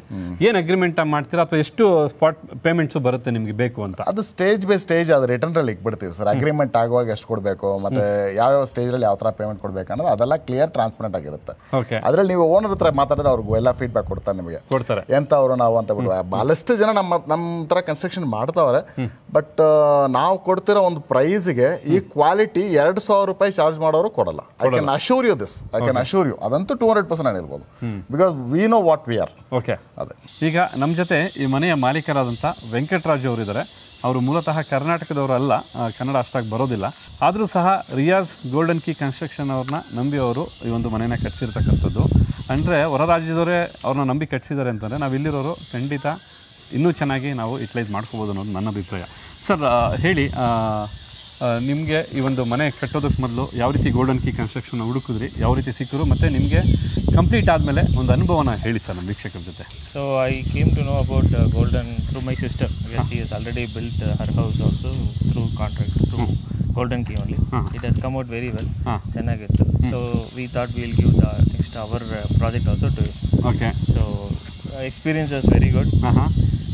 ಏನು ಅಗ್ರಿಮೆಂಟ್ ಮಾಡ್ತೀರಾ ಅಥವಾ ಎಷ್ಟು ಸ್ಪಾಟ್ ಪೇಮೆಂಟ್ಸು ಬರುತ್ತೆ ನಿಮಗೆ ಬೇಕು ಅಂತ? ಅದು ಸ್ಟೇಜ್ ಬೈ ಸ್ಟೇಜ್ ಅದು ರಿಟರ್ನಲ್ಲಿ ಇಕ್ಬಿಡ್ತೀವಿ ಸರ್. ಅಗ್ರಿಮೆಂಟ್ ಆಗುವಾಗ ಎಷ್ಟು ಕೊಡಬೇಕು ಮತ್ತು ಯಾವ್ಯಾವ ಸ್ಟೇಜಲ್ಲಿ ಯಾವ ಥರ ಪೇಮೆಂಟ್ ಕೊಡಬೇಕು ಅನ್ನೋದು ಅದೆಲ್ಲ ಕ್ಲಿಯರ್ ಟ್ರಾನ್ಸ್ಪರೆಂಟ್ ಆಗಿರುತ್ತೆ. ಓಕೆ. ಅದರಲ್ಲಿ ನೀವು ಓನರ್ ಹತ್ರ ಮಾತಾಡಿದ್ರೆ ಅವ್ರಿಗೂ ಎಲ್ಲ ಫೀಡ್ಬ್ಯಾಕ್ ಕೊಡ್ತಾರೆ ನಿಮಗೆ, ಕೊಡ್ತಾರೆ ಎಂತ ಅವರು ನಾವು ಅಂತ ಬಿಡುವ. ಭಾಳಷ್ಟು ಜನ ನಮ್ಮ ಥರ ಕನ್ಸ್ಟ್ರಕ್ಷನ್ ಮಾಡ್ತಾವ್ರೆ, ಬಟ್ ನಾವು ಕೊಡ್ತಿರೋ ಒಂದು ಪ್ರೈಸ್ಗೆ ಈ ಕ್ವಾಲಿಟಿ 2,000 ರೂಪಾಯಿ ಚಾರ್ಜ್ ಮಾಡೋರು ಕೊಡಲ್ಲ. I can assure you this, I can assure you, ಅದಂತೂ 200% ನಾನು ಹೇಳ್ಬೋದು. Because we know what we are. Okay. ಅದೇ ಈಗ ನಮ್ಮ ಜೊತೆ ಈ ಮನೆಯ ಮಾಲೀಕರಾದಂಥ ವೆಂಕಟರಾಜ್ ಅವರು ಇದ್ದಾರೆ. ಅವರು ಮೂಲತಃ ಕರ್ನಾಟಕದವರು ಅಲ್ಲ, ಕನ್ನಡ ಅಷ್ಟಾಗಿ ಬರೋದಿಲ್ಲ. ಆದರೂ ಸಹ ರಿಯಾಜ್ ಗೋಲ್ಡನ್ ಕೀ ಕನ್ಸ್ಟ್ರಕ್ಷನ್ ಅವ್ರನ್ನ ನಂಬಿ ಅವರು ಈ ಒಂದು ಮನೆಯನ್ನು ಕಟ್ಸಿರ್ತಕ್ಕಂಥದ್ದು. ಅಂದರೆ ಹೊರ ರಾಜ್ಯದವರೇ ಅವ್ರನ್ನ ನಂಬಿ ಕಟ್ಸಿದ್ದಾರೆ ಅಂತಂದರೆ ನಾವು ಇಲ್ಲಿರೋರು ಖಂಡಿತ ಇನ್ನೂ ಚೆನ್ನಾಗಿ ನಾವು ಯುಟಿಲೈಸ್ ಮಾಡ್ಕೋಬೋದು ಅನ್ನೋದು ನನ್ನ ಅಭಿಪ್ರಾಯ. ಸರ್ ಹೇಳಿ, ನಿಮಗೆ ಈ ಒಂದು ಮನೆ ಕಟ್ಟೋದಕ್ಕೆ ಮೊದಲು ಯಾವ ರೀತಿ ಗೋಲ್ಡನ್ ಕೀ ಕನ್ಸ್ಟ್ರಕ್ಷನ್ ಹುಡುಕಿದ್ರಿ, ಯಾವ ರೀತಿ ಸಿಕ್ಕರು, ಮತ್ತು ನಿಮಗೆ ಕಂಪ್ಲೀಟ್ ಆದಮೇಲೆ ಒಂದು ಅನುಭವನ ಹೇಳಿ ಸರ್ ನಮ್ಮ ವೀಕ್ಷಕರ ಜೊತೆ. So I came to know about Golden through my sister. Yes, she has already built her house also through contract, through Golden Key only. It has come out very well. Chennagittu. So we thought we'll give the next our project also to him. Okay. So experience was very good.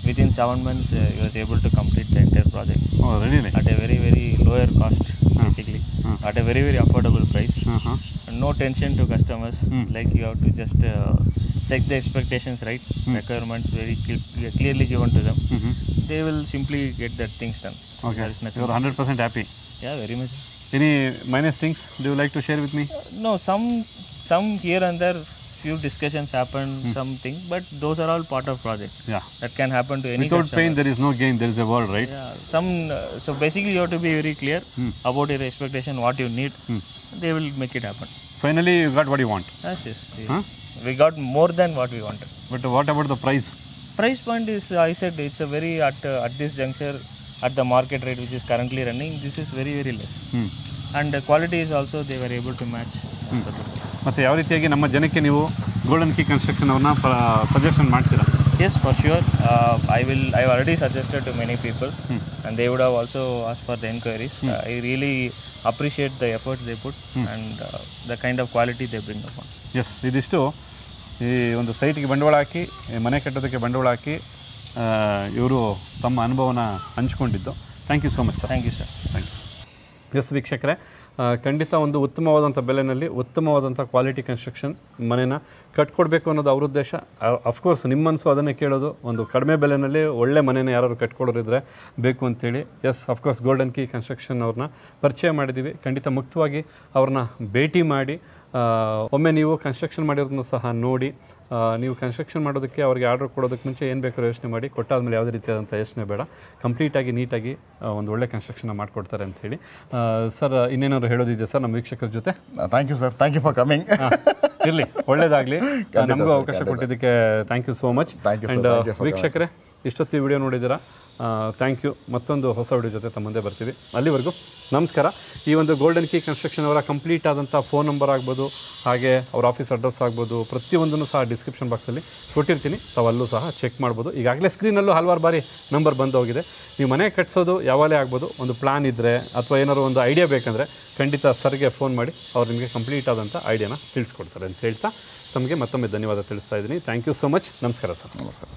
Within 7 months, he was able to complete the entire project. Oh, really? At a very, very lower cost, basically. At a very, very affordable price. No tension to customers. Like you have to just set the expectations right. Requirements very clearly given to them. They will simply get that things done. Okay. You are 100% happy? Yeah, very much. Any minus things do you like to share with me? No, some here and there. Few discussions happen, something, but those are all part of project. Yeah, that can happen to any without customer. pain there is no gain, there is a word, right? Yeah, so basically you have to be very clear about your expectation, what you need. They will make it happen. Finally you got what you want. Yes. We got more than what we wanted. But what about the price? Price point is, I said, it's a very at this juncture, at the market rate which is currently running, this is very, very less. And the quality is also they were able to match. ಮತ್ತು ಯಾವ ರೀತಿಯಾಗಿ ನಮ್ಮ ಜನಕ್ಕೆ ನೀವು golden key construction ಅವ್ರನ್ನ suggestion ಮಾಡ್ತೀರಾ? Yes, for sure. I've already suggested to many people, and they would have also asked for the inquiries. I really appreciate the efforts they put and the kind of quality they bring upon. Yes, ಇದಿಷ್ಟು ಈ ಒಂದು ಸೈಟ್ಗೆ ಬಂಡವಾಳ ಹಾಕಿ ಮನೆ ಕಟ್ಟೋದಕ್ಕೆ ಬಂಡವಾಳ ಹಾಕಿ ಇವರು ತಮ್ಮ ಅನುಭವನ ಹಂಚ್ಕೊಂಡಿದ್ದು. Thank you so much sir. Thank you sir. Thank you. Yes ವೀಕ್ಷಕರೇ, ಖಂಡಿತ ಒಂದು ಉತ್ತಮವಾದಂಥ ಬೆಲೆಯಲ್ಲಿ ಉತ್ತಮವಾದಂಥ ಕ್ವಾಲಿಟಿ ಕನ್ಸ್ಟ್ರಕ್ಷನ್ ಮನೇನ ಕಟ್ಕೊಡ್ಬೇಕು ಅನ್ನೋದು ಅವ್ರ ಉದ್ದೇಶ. ಅಫ್ಕೋರ್ಸ್ ನಿಮ್ಮ ಮನಸ್ಸು ಅದನ್ನೇ ಕೇಳೋದು, ಒಂದು ಕಡಿಮೆ ಬೆಲೆಯಲ್ಲಿ ಒಳ್ಳೆ ಮನೇನ ಯಾರು ಕಟ್ಕೊಡೋರಿದ್ರೆ ಬೇಕು ಅಂತೇಳಿ. Yes, of course golden key construction ಅವ್ರನ್ನ ಪರಿಚಯ ಮಾಡಿದ್ದೀವಿ. ಖಂಡಿತ ಮುಕ್ತವಾಗಿ ಅವ್ರನ್ನ ಭೇಟಿ ಮಾಡಿ ಒಮ್ಮೆ ನೀವು ಕನ್ಸ್ಟ್ರಕ್ಷನ್ ಮಾಡಿರೋದನ್ನು ಸಹ ನೋಡಿ, ನೀವು ಕನ್ಸ್ಟ್ರಕ್ಷನ್ ಮಾಡೋದಕ್ಕೆ ಅವ್ರಿಗೆ ಆರ್ಡರ್ ಕೊಡೋದಕ್ಕೆ ಮುಂಚೆ ಏನು ಬೇಕಾದ್ರೂ ಯೋಚನೆ ಮಾಡಿ, ಕೊಟ್ಟಾದ್ಮೇಲೆ ಯಾವುದೇ ರೀತಿಯಾದಂಥ ಯೋಚನೆ ಬೇಡ, ಕಂಪ್ಲೀಟಾಗಿ ನೀಟಾಗಿ ಒಂದು ಒಳ್ಳೆ ಕನ್ಸ್ಟ್ರಕ್ಷನ್ ಮಾಡಿಕೊಡ್ತಾರೆ ಅಂತ ಹೇಳಿ. ಸರ್, ಇನ್ನೇನಾದ್ರು ಹೇಳೋದಿದೆ ಸರ್ ನಮ್ಮ ವೀಕ್ಷಕರ ಜೊತೆ? Thank you sir, thank you for coming. ಇರಲಿ, ಒಳ್ಳೆಯದಾಗಲಿ. ನಮಗೂ ಅವಕಾಶ ಕೊಟ್ಟಿದ್ದಕ್ಕೆ thank you so much. And ವೀಕ್ಷಕರೇ, ಇಷ್ಟೊತ್ತು ವಿಡಿಯೋ ನೋಡಿದ್ದೀರಾ, ಥ್ಯಾಂಕ್ ಯು. ಮತ್ತೊಂದು ಹೊಸ ವಿಡಿಯೋ ಜೊತೆ ತಮ್ಮ ಮುಂದೆ ಬರ್ತೀವಿ. ಅಲ್ಲಿವರೆಗೂ ನಮಸ್ಕಾರ. ಈ ಒಂದು ಗೋಲ್ಡನ್ ಕೀ ಕನ್ಸ್ಟ್ರಕ್ಷನ್ ಅವರ ಕಂಪ್ಲೀಟ್ ಆದಂಥ ಫೋನ್ ನಂಬರ್ ಆಗ್ಬೋದು, ಹಾಗೆ ಅವ್ರ ಆಫೀಸ್ ಅಡ್ರೆಸ್ ಆಗ್ಬೋದು, ಪ್ರತಿಯೊಂದನ್ನು ಸಹ ಡಿಸ್ಕ್ರಿಪ್ಷನ್ ಬಾಕ್ಸಲ್ಲಿ ಕೊಟ್ಟಿರ್ತೀನಿ, ತಾವಲ್ಲೂ ಸಹ ಚೆಕ್ ಮಾಡ್ಬೋದು. ಈಗಾಗಲೇ ಸ್ಕ್ರೀನಲ್ಲೂ ಹಲವಾರು ಬಾರಿ ನಂಬರ್ ಬಂದೋಗಿದೆ. ನೀವು ಮನೆ ಕಟ್ಸೋದು ಯಾವಾಗಲೇ ಆಗ್ಬೋದು, ಒಂದು ಪ್ಲ್ಯಾನ್ ಇದ್ದರೆ ಅಥವಾ ಏನಾದ್ರು ಒಂದು ಐಡಿಯಾ ಬೇಕಂದರೆ ಖಂಡಿತ ಸರ್ಗೆ ಫೋನ್ ಮಾಡಿ ಅವ್ರು ನಿಮಗೆ ಕಂಪ್ಲೀಟ್ ಆದಂಥ ಐಡಿಯಾನ ತಿಳಿಸ್ಕೊಡ್ತಾರೆ ಅಂತ ಹೇಳ್ತಾ ತಮಗೆ ಮತ್ತೊಮ್ಮೆ ಧನ್ಯವಾದ ತಿಳಿಸ್ತಾ ಇದ್ದೀನಿ. Thank you so much. ನಮಸ್ಕಾರ ಸರ್. ನಮಸ್ಕಾರ.